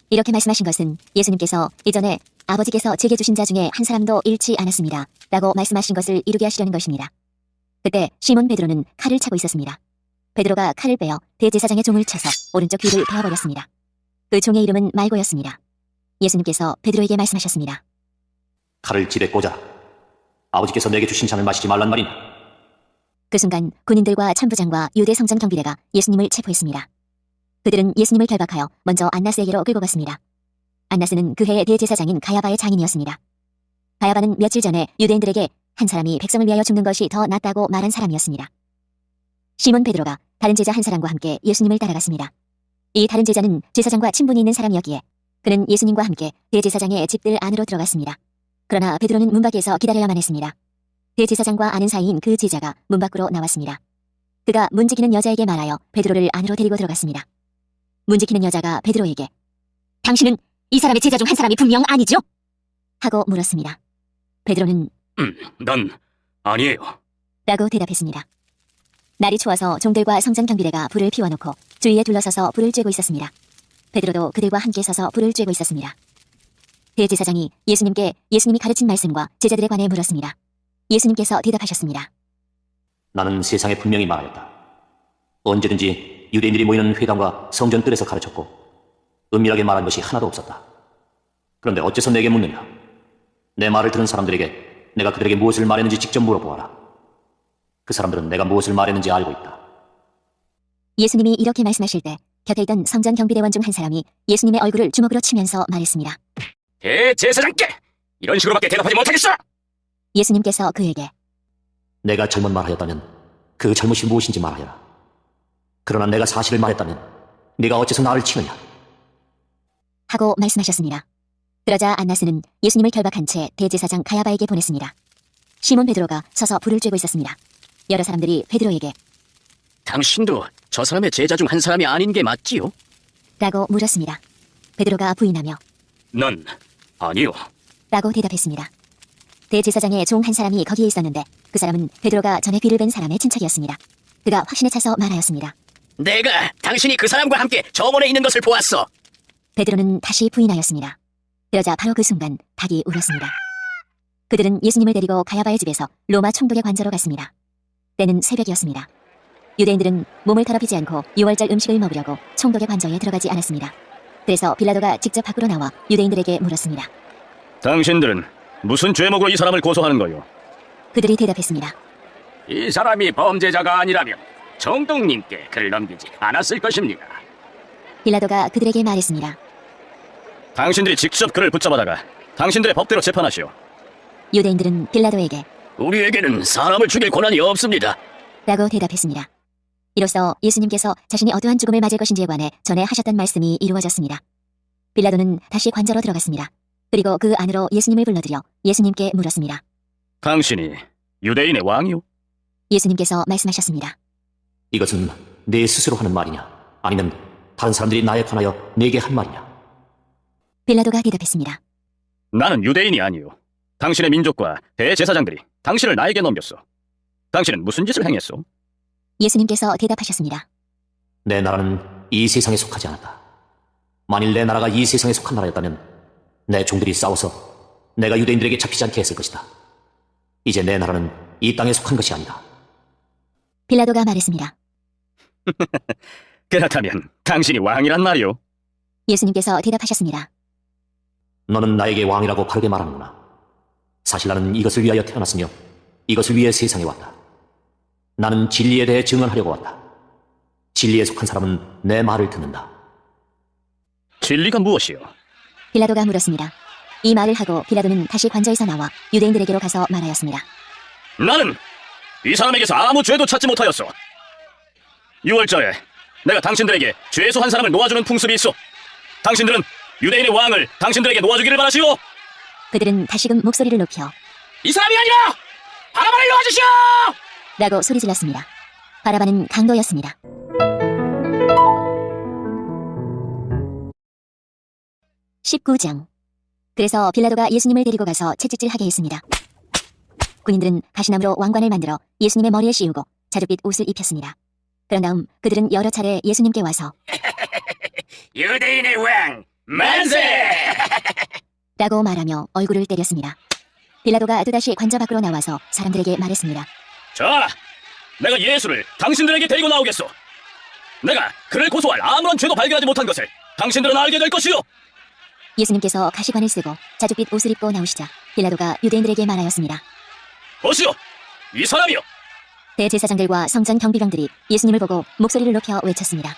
이렇게 말씀하신 것은 예수님께서 이전에 아버지께서 제게 주신 자 중에 한 사람도 잃지 않았습니다 라고 말씀하신 것을 이루게 하시려는 것입니다. 그때 시몬 베드로는 칼을 차고 있었습니다. 베드로가 칼을 빼어 대제사장의 종을 쳐서 오른쪽 귀를 베어버렸습니다. 그 종의 이름은 말고였습니다. 예수님께서 베드로에게 말씀하셨습니다. 칼을 집에 꽂아라. 아버지께서 내게 주신 잔을 마시지 말란 말이냐? 그 순간 군인들과 천부장과 유대 성전 경비대가 예수님을 체포했습니다. 그들은 예수님을 결박하여 먼저 안나스에게로 끌고 갔습니다. 안나스는 그 해의 대제사장인 가야바의 장인이었습니다. 가야바는 며칠 전에 유대인들에게 한 사람이 백성을 위하여 죽는 것이 더 낫다고 말한 사람이었습니다. 시몬 베드로가 다른 제자 한 사람과 함께 예수님을 따라갔습니다. 이 다른 제자는 제사장과 친분이 있는 사람이었기에 그는 예수님과 함께 대제사장의 집들 안으로 들어갔습니다. 그러나 베드로는 문 밖에서 기다려야만 했습니다. 대제사장과 아는 사이인 그 제자가 문 밖으로 나왔습니다. 그가 문 지키는 여자에게 말하여 베드로를 안으로 데리고 들어갔습니다. 문 지키는 여자가 베드로에게 당신은 이 사람의 제자 중 한 사람이 분명 아니죠? 하고 물었습니다. 베드로는 난 아니에요. 라고 대답했습니다. 날이 추워서 종들과 성전 경비대가 불을 피워놓고 주위에 둘러서서 불을 쬐고 있었습니다. 베드로도 그들과 함께 서서 불을 쬐고 있었습니다. 대제사장이 예수님께 예수님이 가르친 말씀과 제자들에 관해 물었습니다. 예수님께서 대답하셨습니다. 나는 세상에 분명히 말하였다. 언제든지 유대인들이 모이는 회당과 성전 뜰에서 가르쳤고 은밀하게 말한 것이 하나도 없었다. 그런데 어째서 내게 묻느냐? 내 말을 들은 사람들에게 내가 그들에게 무엇을 말했는지 직접 물어보아라. 그 사람들은 내가 무엇을 말했는지 알고 있다. 예수님이 이렇게 말씀하실 때 곁에 있던 성전 경비대원 중 한 사람이 예수님의 얼굴을 주먹으로 치면서 말했습니다. 대제사장께 이런 식으로밖에 대답하지 못하겠어. 예수님께서 그에게 내가 잘못 말하였다면 그 잘못이 무엇인지 말하여라. 그러나 내가 사실을 말했다면 네가 어째서 나를 치느냐? 하고 말씀하셨습니다. 그러자 안나스는 예수님을 결박한 채 대제사장 가야바에게 보냈습니다. 시몬 베드로가 서서 불을 쬐고 있었습니다. 여러 사람들이 베드로에게 당신도 저 사람의 제자 중 한 사람이 아닌 게 맞지요? 라고 물었습니다. 베드로가 부인하며 넌 아니요. 라고 대답했습니다. 대제사장의 종 한 사람이 거기에 있었는데 그 사람은 베드로가 전에 귀를 뺀 사람의 친척이었습니다. 그가 확신에 차서 말하였습니다. 내가 당신이 그 사람과 함께 정원에 있는 것을 보았어. 베드로는 다시 부인하였습니다. 그러자 바로 그 순간 닭이 울었습니다. 그들은 예수님을 데리고 가야바의 집에서 로마 총독의 관저로 갔습니다. 때는 새벽이었습니다. 유대인들은 몸을 더럽히지 않고 유월절 음식을 먹으려고 총독의 관저에 들어가지 않았습니다. 그래서 빌라도가 직접 밖으로 나와 유대인들에게 물었습니다. 당신들은 무슨 죄목으로 이 사람을 고소하는 거요? 그들이 대답했습니다. 이 사람이 범죄자가 아니라면 정독님께 그를 넘기지 않았을 것입니다. 빌라도가 그들에게 말했습니다. 당신들이 직접 그를 붙잡아다가 당신들의 법대로 재판하시오. 유대인들은 빌라도에게 우리에게는 사람을 죽일 권한이 없습니다. 라고 대답했습니다. 이로써 예수님께서 자신이 어떠한 죽음을 맞을 것인지에 관해 전에 하셨던 말씀이 이루어졌습니다. 빌라도는 다시 관저로 들어갔습니다. 그리고 그 안으로 예수님을 불러들여 예수님께 물었습니다. 당신이 유대인의 왕이오? 예수님께서 말씀하셨습니다. 이것은 내 스스로 하는 말이냐? 아니면 다른 사람들이 나에 관하여 내게 한 말이냐? 빌라도가 대답했습니다. 나는 유대인이 아니오. 당신의 민족과 대제사장들이 당신을 나에게 넘겼어. 당신은 무슨 짓을 행했소? 예수님께서 대답하셨습니다. 내 나라는 이 세상에 속하지 않았다. 만일 내 나라가 이 세상에 속한 나라였다면 내 종들이 싸워서 내가 유대인들에게 잡히지 않게 했을 것이다. 이제 내 나라는 이 땅에 속한 것이 아니다. 빌라도가 말했습니다. 그렇다면 당신이 왕이란 말이오? 예수님께서 대답하셨습니다. 너는 나에게 왕이라고 바르게 말하는구나. 사실 나는 이것을 위하여 태어났으며 이것을 위해 세상에 왔다. 나는 진리에 대해 증언하려고 왔다. 진리에 속한 사람은 내 말을 듣는다. 진리가 무엇이오? 빌라도가 물었습니다. 이 말을 하고 빌라도는 다시 관저에서 나와 유대인들에게로 가서 말하였습니다. 나는 이 사람에게서 아무 죄도 찾지 못하였소. 6월절에 내가 당신들에게 죄수 한 사람을 놓아주는 풍습이 있어. 당신들은 유대인의 왕을 당신들에게 놓아주기를 바라시오. 그들은 다시금 목소리를 높여 이 사람이 아니라 바라바를 놓아주시오! 라고 소리질렀습니다. 바라바는 강도였습니다. (19장) 그래서 빌라도가 예수님을 데리고 가서 채찍질하게 했습니다. 군인들은 가시나무로 왕관을 만들어 예수님의 머리에 씌우고 자줏빛 옷을 입혔습니다. 그런 다음 그들은 여러 차례 예수님께 와서 유대인의 왕 만세! 라고 말하며 얼굴을 때렸습니다. 빌라도가 또다시 관저 밖으로 나와서 사람들에게 말했습니다. 자, 내가 예수를 당신들에게 데리고 나오겠소. 내가 그를 고소할 아무런 죄도 발견하지 못한 것을 당신들은 알게 될 것이오. 예수님께서 가시관을 쓰고 자줏빛 옷을 입고 나오시자 빌라도가 유대인들에게 말하였습니다. 보시오, 이 사람이요. 대제사장들과 성전 경비병들이 예수님을 보고 목소리를 높여 외쳤습니다.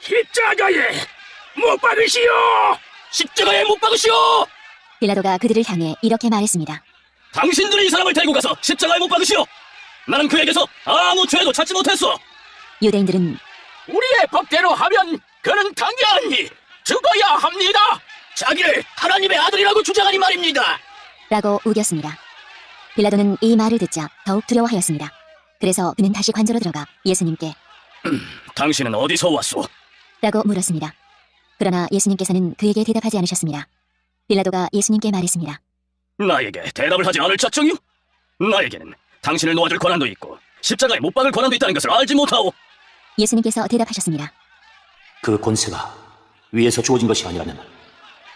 십자가에 못 박으시오! 십자가에 못 박으시오! 빌라도가 그들을 향해 이렇게 말했습니다. 당신들이 이 사람을 데리고 가서 십자가에 못 박으시오. 나는 그에게서 아무 죄도 찾지 못했소. 유대인들은 우리의 법대로 하면 그는 당연히 죽어야 합니다. 자기를 하나님의 아들이라고 주장하니 말입니다. 라고 우겼습니다. 빌라도는 이 말을 듣자 더욱 두려워하였습니다. 그래서 그는 다시 관저로 들어가 예수님께 당신은 어디서 왔소? 라고 물었습니다. 그러나 예수님께서는 그에게 대답하지 않으셨습니다. 빌라도가 예수님께 말했습니다. 나에게 대답을 하지 않을 자정이요? 나에게는 당신을 놓아줄 권한도 있고 십자가에 못 박을 권한도 있다는 것을 알지 못하오. 예수님께서 대답하셨습니다. 그 권세가 위에서 주어진 것이 아니라면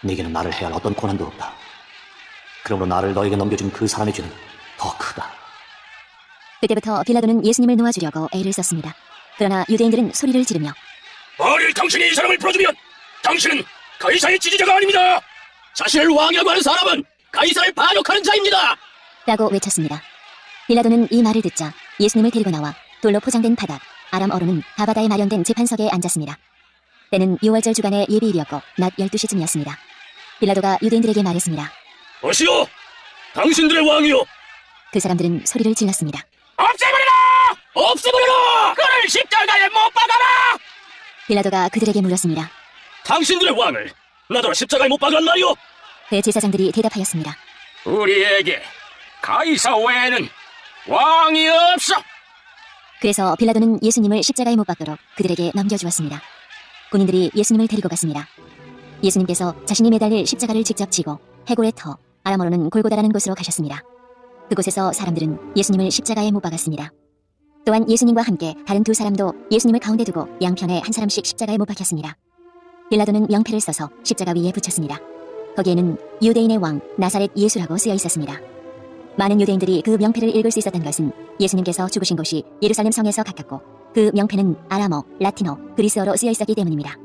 내게는 나를 해할 어떤 권한도 없다. 그러므로 나를 너에게 넘겨준 그 사람의 죄는 더 크다. 그때부터 빌라도는 예수님을 놓아주려고 애를 썼습니다. 그러나 유대인들은 소리를 지르며 만일 당신이 이 사람을 풀어주면 당신은 가이사의 지지자가 아닙니다. 자신을 왕이라고 하는 사람은 가이사를 반역하는 자입니다. 라고 외쳤습니다. 빌라도는 이 말을 듣자 예수님을 데리고 나와 돌로 포장된 바닥 아람어로는 가바다에 마련된 재판석에 앉았습니다. 때는 6월절 주간의 예비일이었고 낮 12시쯤이었습니다. 빌라도가 유대인들에게 말했습니다. 보시오, 당신들의 왕이요. 그 사람들은 소리를 질렀습니다. 없애버려라! 없애버려라! 그를 십자가에 못 박아라! 빌라도가 그들에게 물었습니다. 당신들의 왕을 나더러 십자가에 못 박으란 말이오. 대제사장들이 대답하였습니다. 우리에게 가이사 외에는 왕이 없어. 그래서 빌라도는 예수님을 십자가에 못 박도록 그들에게 넘겨주었습니다. 군인들이 예수님을 데리고 갔습니다. 예수님께서 자신이 매달릴 십자가를 직접 지고 해골의 터, 아람어로는 골고다라는 곳으로 가셨습니다. 그곳에서 사람들은 예수님을 십자가에 못 박았습니다. 또한 예수님과 함께 다른 두 사람도 예수님을 가운데 두고 양편에 한 사람씩 십자가에 못 박혔습니다. 빌라도는 명패를 써서 십자가 위에 붙였습니다. 거기에는 유대인의 왕 나사렛 예수라고 쓰여 있었습니다. 많은 유대인들이 그 명패를 읽을 수 있었던 것은 예수님께서 죽으신 곳이 예루살렘 성에서 가깝고 그 명패는 아람어, 라틴어, 그리스어로 쓰여 있었기 때문입니다.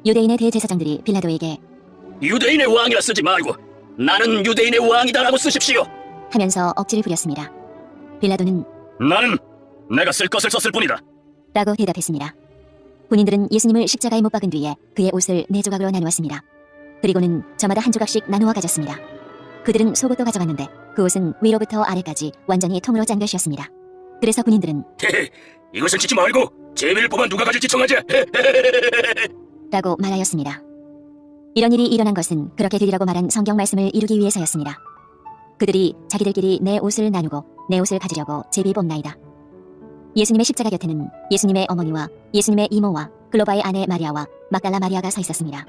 유대인의 대제사장들이 빌라도에게 유대인의 왕이라 쓰지 말고 나는 유대인의 왕이다라고 쓰십시오. 하면서 억지를 부렸습니다. 빌라도는 나는 내가 쓸 것을 썼을 뿐이다. 라고 대답했습니다. 군인들은 예수님을 십자가에 못 박은 뒤에 그의 옷을 네 조각으로 나누었습니다. 그리고는 저마다 한 조각씩 나누어 가졌습니다. 그들은 속옷도 가져갔는데 그 옷은 위로부터 아래까지 완전히 통으로 짠 것이었습니다. 그래서 군인들은 헤헤, 이것을 짓지 말고 제비를 뽑아 누가 가질지 정하자. 라고 말하였습니다. 이런 일이 일어난 것은 그렇게 되리라고 말한 성경 말씀을 이루기 위해서였습니다. 그들이 자기들끼리 내 옷을 나누고 내 옷을 가지려고 제비 뽑나이다. 예수님의 십자가 곁에는 예수님의 어머니와 예수님의 이모와 글로바의 아내 마리아와 막달라 마리아가 서 있었습니다.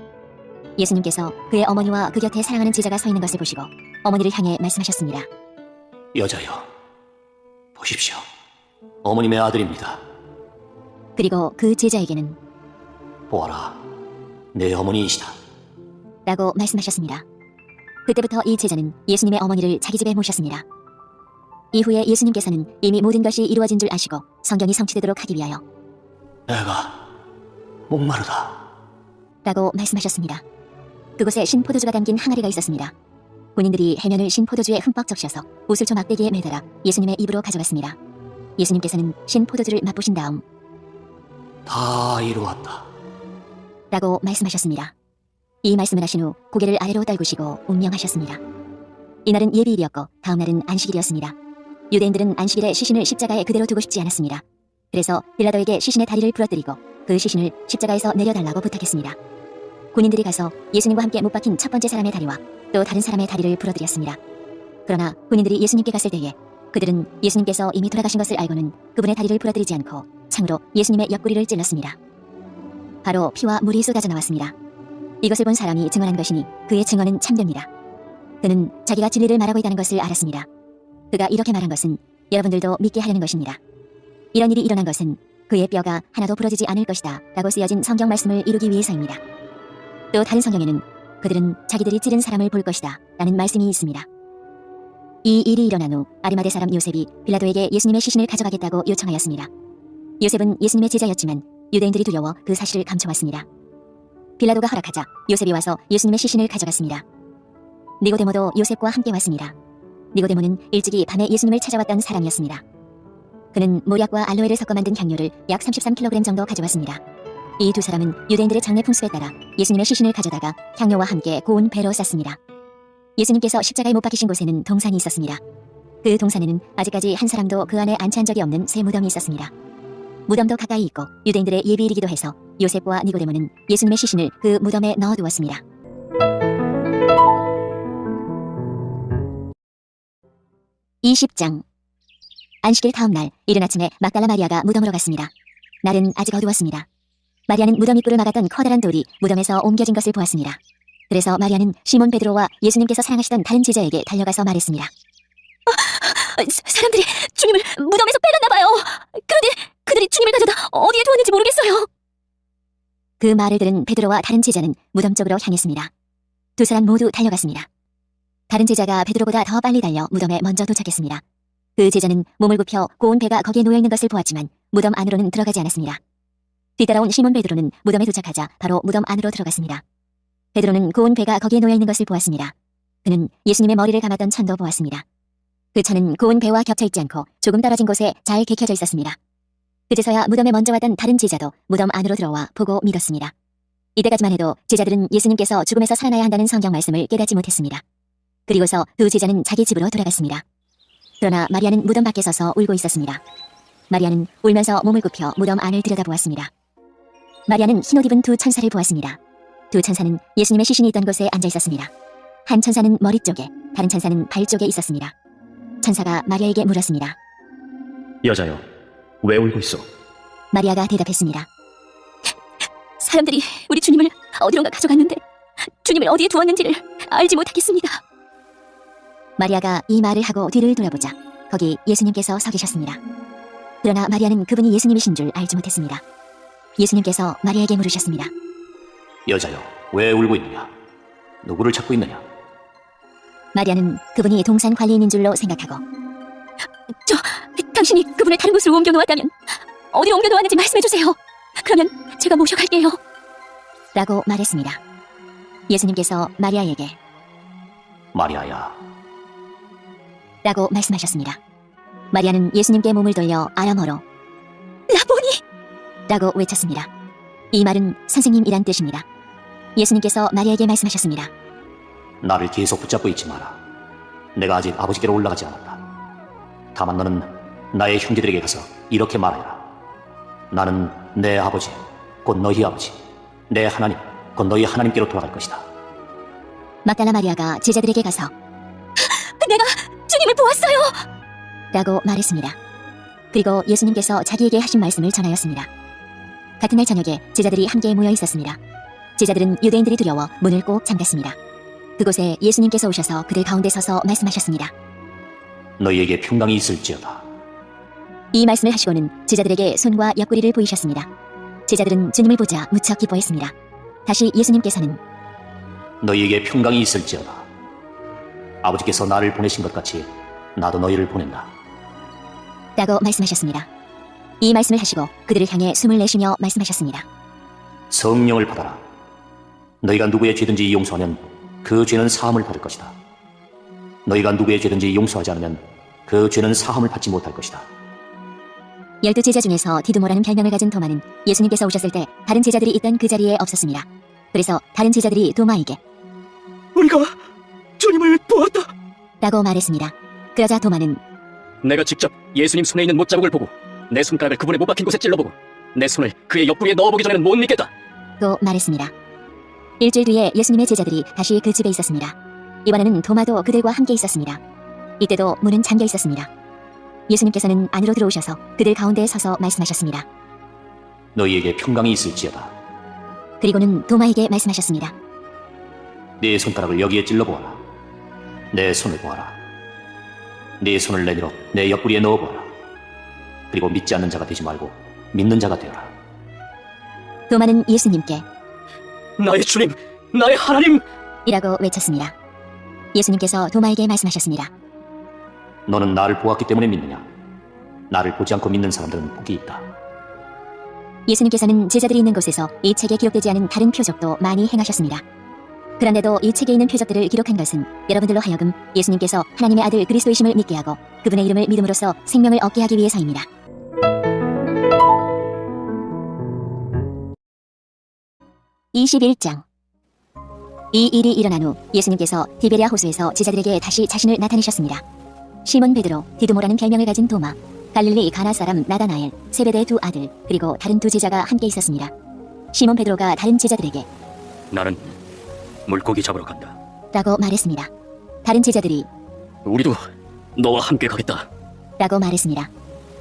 예수님께서 그의 어머니와 그 곁에 사랑하는 제자가 서 있는 것을 보시고 어머니를 향해 말씀하셨습니다. 여자여, 보십시오. 어머님의 아들입니다. 그리고 그 제자에게는 보아라, 내 어머니이시다. 라고 말씀하셨습니다. 그때부터 이 제자는 예수님의 어머니를 자기 집에 모셨습니다. 이후에 예수님께서는 이미 모든 것이 이루어진 줄 아시고 성경이 성취되도록 하기 위하여 내가 목마르다. 라고 말씀하셨습니다. 그곳에 신포도주가 담긴 항아리가 있었습니다. 군인들이 해면을 신포도주에 흠뻑 적셔서 우슬초 막대기에 매달아 예수님의 입으로 가져갔습니다. 예수님께서는 신포도주를 맛보신 다음 다 이루었다. 라고 말씀하셨습니다. 이 말씀을 하신 후 고개를 아래로 떨구시고 운명하셨습니다. 이날은 예비일이었고 다음 날은 안식일이었습니다. 유대인들은 안식일에 시신을 십자가에 그대로 두고 싶지 않았습니다. 그래서 빌라도에게 시신의 다리를 부러뜨리고 그 시신을 십자가에서 내려달라고 부탁했습니다. 군인들이 가서 예수님과 함께 못 박힌 첫 번째 사람의 다리와 또 다른 사람의 다리를 부러뜨렸습니다. 그러나 군인들이 예수님께 갔을 때에 그들은 예수님께서 이미 돌아가신 것을 알고는 그분의 다리를 부러뜨리지 않고 창으로 예수님의 옆구리를 찔렀습니다. 바로 피와 물이 쏟아져 나왔습니다. 이것을 본 사람이 증언한 것이니 그의 증언은 참됩니다. 그는 자기가 진리를 말하고 있다는 것을 알았습니다. 그가 이렇게 말한 것은 여러분들도 믿게 하려는 것입니다. 이런 일이 일어난 것은 그의 뼈가 하나도 부러지지 않을 것이다 라고 쓰여진 성경 말씀을 이루기 위해서입니다. 또 다른 성경에는 그들은 자기들이 찌른 사람을 볼 것이다 라는 말씀이 있습니다. 이 일이 일어난 후 아리마대 사람 요셉이 빌라도에게 예수님의 시신을 가져가겠다고 요청하였습니다. 요셉은 예수님의 제자였지만 유대인들이 두려워 그 사실을 감춰왔습니다. 빌라도가 허락하자 요셉이 와서 예수님의 시신을 가져갔습니다. 니고데모도 요셉과 함께 왔습니다. 니고데모는 일찍이 밤에 예수님을 찾아왔던 사람이었습니다. 그는 모략과 알로에를 섞어 만든 향료를 약 33kg 정도 가져왔습니다. 이 두 사람은 유대인들의 장례 풍습에 따라 예수님의 시신을 가져다가 향료와 함께 고운 배로 쌌습니다. 예수님께서 십자가에 못 박히신 곳에는 동산이 있었습니다. 그 동산에는 아직까지 한 사람도 그 안에 안치한 적이 없는 새 무덤이 있었습니다. 무덤도 가까이 있고 유대인들의 예비일이기도 해서 요셉과 니고데모는 예수님의 시신을 그 무덤에 넣어두었습니다. (20장) 안식일 다음 날 이른 아침에 막달라 마리아가 무덤으로 갔습니다. 날은 아직 어두웠습니다. 마리아는 무덤 입구를 막았던 커다란 돌이 무덤에서 옮겨진 것을 보았습니다. 그래서 마리아는 시몬 베드로와 예수님께서 사랑하시던 다른 제자에게 달려가서 말했습니다. 사람들이 주님을 무덤에서 빼갔나 봐요. 그런데 그들이 주님을 가져다 어디에 두었는지 모르겠어요. 그 말을 들은 베드로와 다른 제자는 무덤 쪽으로 향했습니다. 두 사람 모두 달려갔습니다. 다른 제자가 베드로보다 더 빨리 달려 무덤에 먼저 도착했습니다. 그 제자는 몸을 굽혀 고운 배가 거기에 놓여있는 것을 보았지만 무덤 안으로는 들어가지 않았습니다. 뒤따라온 시몬 베드로는 무덤에 도착하자 바로 무덤 안으로 들어갔습니다. 베드로는 고운 배가 거기에 놓여있는 것을 보았습니다. 그는 예수님의 머리를 감았던 천도 보았습니다. 그 천은 고운 배와 겹쳐있지 않고 조금 떨어진 곳에 잘 개켜져 있었습니다. 그제서야 무덤에 먼저 왔던 다른 제자도 무덤 안으로 들어와 보고 믿었습니다. 이때까지만 해도 제자들은 예수님께서 죽음에서 살아나야 한다는 성경 말씀을 깨닫지 못했습니다. 그리고서 두 제자는 자기 집으로 돌아갔습니다. 그러나 마리아는 무덤 밖에 서서 울고 있었습니다. 마리아는 울면서 몸을 굽혀 무덤 안을 들여다보았습니다. 마리아는 흰옷 입은 두 천사를 보았습니다. 두 천사는 예수님의 시신이 있던 곳에 앉아 있었습니다. 한 천사는 머리 쪽에, 다른 천사는 발 쪽에 있었습니다. 천사가 마리아에게 물었습니다. 여자여, 왜 울고 있어? 마리아가 대답했습니다. 사람들이 우리 주님을 어디론가 가져갔는데 주님을 어디에 두었는지를 알지 못하겠습니다. 마리아가 이 말을 하고 뒤를 돌아보자 거기 예수님께서 서 계셨습니다. 그러나 마리아는 그분이 예수님이신 줄 알지 못했습니다. 예수님께서 마리아에게 물으셨습니다. 여자여, 왜 울고 있느냐? 누구를 찾고 있느냐? 마리아는 그분이 동산 관리인인 줄로 생각하고 당신이 그분을 다른 곳으로 옮겨놓았다면 어디로 옮겨놓았는지 말씀해주세요. 그러면 제가 모셔갈게요. 라고 말했습니다. 예수님께서 마리아에게 마리아야. 라고 말씀하셨습니다. 마리아는 예수님께 몸을 돌려 아람어로 라보니! 라고 외쳤습니다. 이 말은 선생님이란 뜻입니다. 예수님께서 마리아에게 말씀하셨습니다. 나를 계속 붙잡고 있지 마라. 내가 아직 아버지께로 올라가지 않았다. 다만 너는 나의 형제들에게 가서 이렇게 말해라. 나는 내 아버지, 곧 너희 아버지, 내 하나님, 곧 너희 하나님께로 돌아갈 것이다. 막달라 마리아가 제자들에게 가서 내가 주님을 보았어요! 라고 말했습니다. 그리고 예수님께서 자기에게 하신 말씀을 전하였습니다. 같은 날 저녁에 제자들이 함께 모여 있었습니다. 제자들은 유대인들이 두려워 문을 꼭 잠갔습니다. 그곳에 예수님께서 오셔서 그들 가운데 서서 말씀하셨습니다. 너희에게 평강이 있을지어다. 이 말씀을 하시고는 제자들에게 손과 옆구리를 보이셨습니다. 제자들은 주님을 보자 무척 기뻐했습니다. 다시 예수님께서는 너희에게 평강이 있을지어다. 아버지께서 나를 보내신 것 같이 나도 너희를 보낸다. 라고 말씀하셨습니다. 이 말씀을 하시고 그들을 향해 숨을 내쉬며 말씀하셨습니다. 성령을 받아라. 너희가 누구의 죄든지 용서하면 그 죄는 사함을 받을 것이다. 너희가 누구의 죄든지 용서하지 않으면 그 죄는 사함을 받지 못할 것이다. 12제자 중에서 디두모라는 별명을 가진 도마는 예수님께서 오셨을 때 다른 제자들이 있던 그 자리에 없었습니다. 그래서 다른 제자들이 도마에게 우리가 주님을 보았다. 라고 말했습니다. 그러자 도마는 내가 직접 예수님 손에 있는 못자국을 보고 내 손가락을 그분의 못 박힌 곳에 찔러보고 내 손을 그의 옆구리에 넣어보기 전에는 못 믿겠다. 또 말했습니다. 일주일 뒤에 예수님의 제자들이 다시 그 집에 있었습니다. 이번에는 도마도 그들과 함께 있었습니다. 이때도 문은 잠겨 있었습니다. 예수님께서는 안으로 들어오셔서 그들 가운데 서서 말씀하셨습니다. 너희에게 평강이 있을지어다. 그리고는 도마에게 말씀하셨습니다. 네 손가락을 여기에 찔러보아라. 내 손을 보아라. 네 손을 내밀어 내 옆구리에 넣어보아라. 그리고 믿지 않는 자가 되지 말고 믿는 자가 되어라. 도마는 예수님께 나의 주님, 나의 하나님! 이라고 외쳤습니다. 예수님께서 도마에게 말씀하셨습니다. 너는 나를 보았기 때문에 믿느냐? 나를 보지 않고 믿는 사람들은 복이 있다. 예수님께서는 제자들이 있는 곳에서 이 책에 기록되지 않은 다른 표적도 많이 행하셨습니다. 그런데도 이 책에 있는 표적들을 기록한 것은 여러분들로 하여금 예수님께서 하나님의 아들 그리스도이심을 믿게 하고 그분의 이름을 믿음으로써 생명을 얻게 하기 위해서입니다. (21장) 이 일이 일어난 후 예수님께서 디베랴 호수에서 제자들에게 다시 자신을 나타내셨습니다. 시몬 베드로, 디두모라는 별명을 가진 도마, 갈릴리 가나 사람 나다나엘, 세베대의 두 아들, 그리고 다른 두 제자가 함께 있었습니다. 시몬 베드로가 다른 제자들에게 나는 물고기 잡으러 간다. 라고 말했습니다. 다른 제자들이 우리도 너와 함께 가겠다. 라고 말했습니다.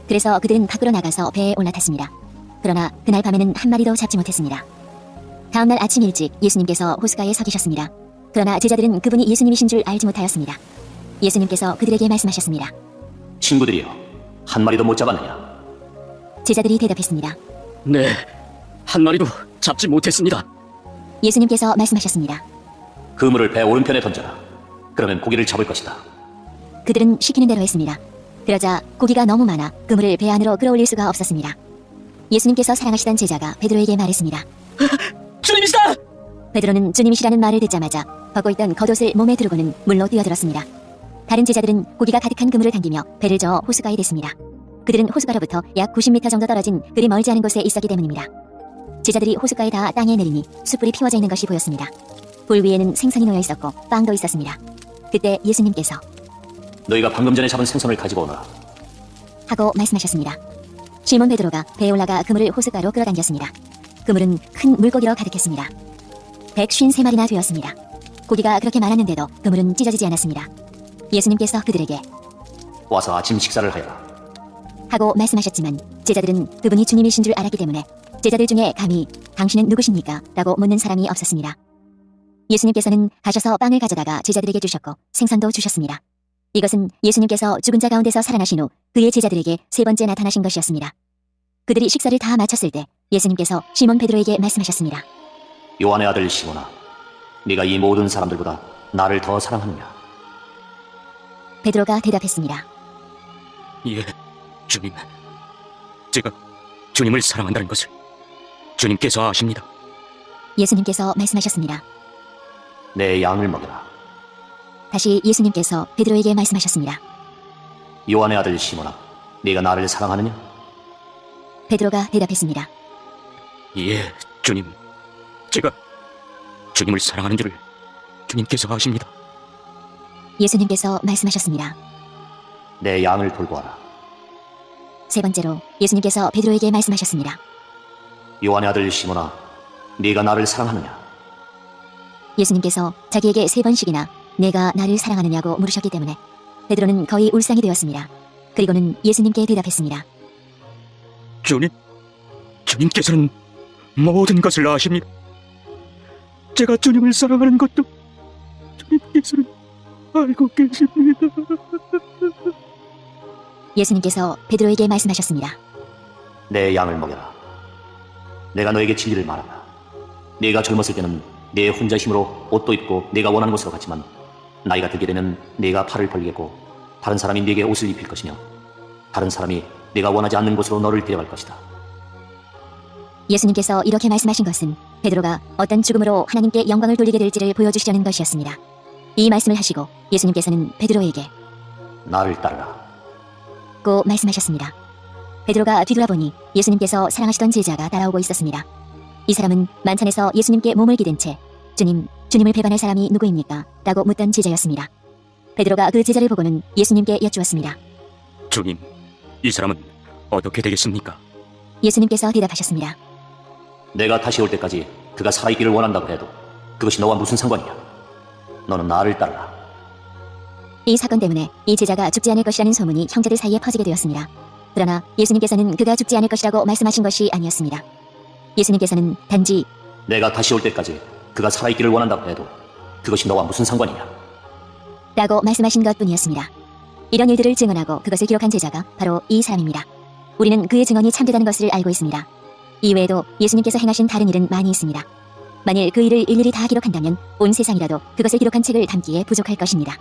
그래서 그들은 밖으로 나가서 배에 올라탔습니다. 그러나 그날 밤에는 한 마리도 잡지 못했습니다. 다음날 아침 일찍 예수님께서 호숫가에 서 계셨습니다. 그러나 제자들은 그분이 예수님이신 줄 알지 못하였습니다. 예수님께서 그들에게 말씀하셨습니다. 친구들이여, 한 마리도 못 잡았느냐? 제자들이 대답했습니다. 네, 한 마리도 잡지 못했습니다. 예수님께서 말씀하셨습니다. 그물을 배 오른편에 던져라. 그러면 고기를 잡을 것이다. 그들은 시키는 대로 했습니다. 그러자 고기가 너무 많아 그물을 배 안으로 끌어올릴 수가 없었습니다. 예수님께서 사랑하시던 제자가 베드로에게 말했습니다. 주님이시다! 베드로는 주님이시라는 말을 듣자마자 벗고 있던 겉옷을 몸에 두르고는 물로 뛰어들었습니다. 다른 제자들은 고기가 가득한 그물을 당기며 배를 저어 호수가에 댔습니다. 그들은 호수가로부터 약 90m 정도 떨어진 그리 멀지 않은 곳에 있었기 때문입니다. 제자들이 호수가에 닿아 땅에 내리니 숯불이 피워져 있는 것이 보였습니다. 불 위에는 생선이 놓여 있었고 빵도 있었습니다. 그때 예수님께서 너희가 방금 전에 잡은 생선을 가지고 오너라. 하고 말씀하셨습니다. 시몬 베드로가 배에 올라가 그물을 호숫가로 끌어당겼습니다. 그물은 큰 물고기로 가득했습니다. 153마리나 되었습니다. 고기가 그렇게 많았는데도 그물은 찢어지지 않았습니다. 예수님께서 그들에게 와서 아침 식사를 하여라. 하고 말씀하셨지만 제자들은 그분이 주님이신 줄 알았기 때문에 제자들 중에 감히 당신은 누구십니까? 라고 묻는 사람이 없었습니다. 예수님께서는 가셔서 빵을 가져다가 제자들에게 주셨고 생선도 주셨습니다. 이것은 예수님께서 죽은 자 가운데서 살아나신 후 그의 제자들에게 세 번째 나타나신 것이었습니다. 그들이 식사를 다 마쳤을 때 예수님께서 시몬 베드로에게 말씀하셨습니다. 요한의 아들 시몬아, 네가 이 모든 사람들보다 나를 더 사랑하느냐? 베드로가 대답했습니다. 예, 주님. 제가 주님을 사랑한다는 것을 주님께서 아십니다. 예수님께서 말씀하셨습니다. 내 양을 먹여라. 다시 예수님께서 베드로에게 말씀하셨습니다. 요한의 아들 시몬아, 네가 나를 사랑하느냐? 베드로가 대답했습니다. 예, 주님. 제가 주님을 사랑하는 줄을 주님께서 아십니다. 예수님께서 말씀하셨습니다. 내 양을 돌보아라. 세 번째로 예수님께서 베드로에게 말씀하셨습니다. 요한의 아들 시몬아, 네가 나를 사랑하느냐? 예수님께서 자기에게 세 번씩이나 내가 나를 사랑하느냐고 물으셨기 때문에 베드로는 거의 울상이 되었습니다. 그리고는 예수님께 대답했습니다. 주님께서는 모든 것을 아십니다. 제가 주님을 사랑하는 것도 주님께서는 알고 계십니다. 예수님께서 베드로에게 말씀하셨습니다. 내 양을 먹여라. 내가 너에게 진리를 말한다. 네가 젊었을 때는 내 혼자 힘으로 옷도 입고 네가 원하는 곳으로 갔지만 나이가 들게 되면 네가 팔을 벌리겠고 다른 사람이 네게 옷을 입힐 것이며 다른 사람이 네가 원하지 않는 곳으로 너를 데려갈 것이다. 예수님께서 이렇게 말씀하신 것은 베드로가 어떤 죽음으로 하나님께 영광을 돌리게 될지를 보여주시려는 것이었습니다. 이 말씀을 하시고 예수님께서는 베드로에게 나를 따르라. 고 말씀하셨습니다. 베드로가 뒤돌아보니 예수님께서 사랑하시던 제자가 따라오고 있었습니다. 이 사람은 만찬에서 예수님께 몸을 기댄 채 주님을 배반할 사람이 누구입니까? 라고 묻던 제자였습니다. 베드로가 그 제자를 보고는 예수님께 여쭈었습니다. 주님, 이 사람은 어떻게 되겠습니까? 예수님께서 대답하셨습니다. 내가 다시 올 때까지 그가 살아있기를 원한다고 해도 그것이 너와 무슨 상관이냐? 너는 나를 따르라. 이 사건 때문에 이 제자가 죽지 않을 것이라는 소문이 형제들 사이에 퍼지게 되었습니다. 그러나 예수님께서는 그가 죽지 않을 것이라고 말씀하신 것이 아니었습니다. 예수님께서는 단지 내가 다시 올 때까지 그가 살아있기를 원한다고 해도 그것이 너와 무슨 상관이냐? 라고 말씀하신 것뿐이었습니다. 이런 일들을 증언하고 그것을 기록한 제자가 바로 이 사람입니다. 우리는 그의 증언이 참되다는 것을 알고 있습니다. 이외에도 예수님께서 행하신 다른 일은 많이 있습니다. 만일 그 일을 일일이 다 기록한다면 온 세상이라도 그것을 기록한 책을 담기에 부족할 것입니다.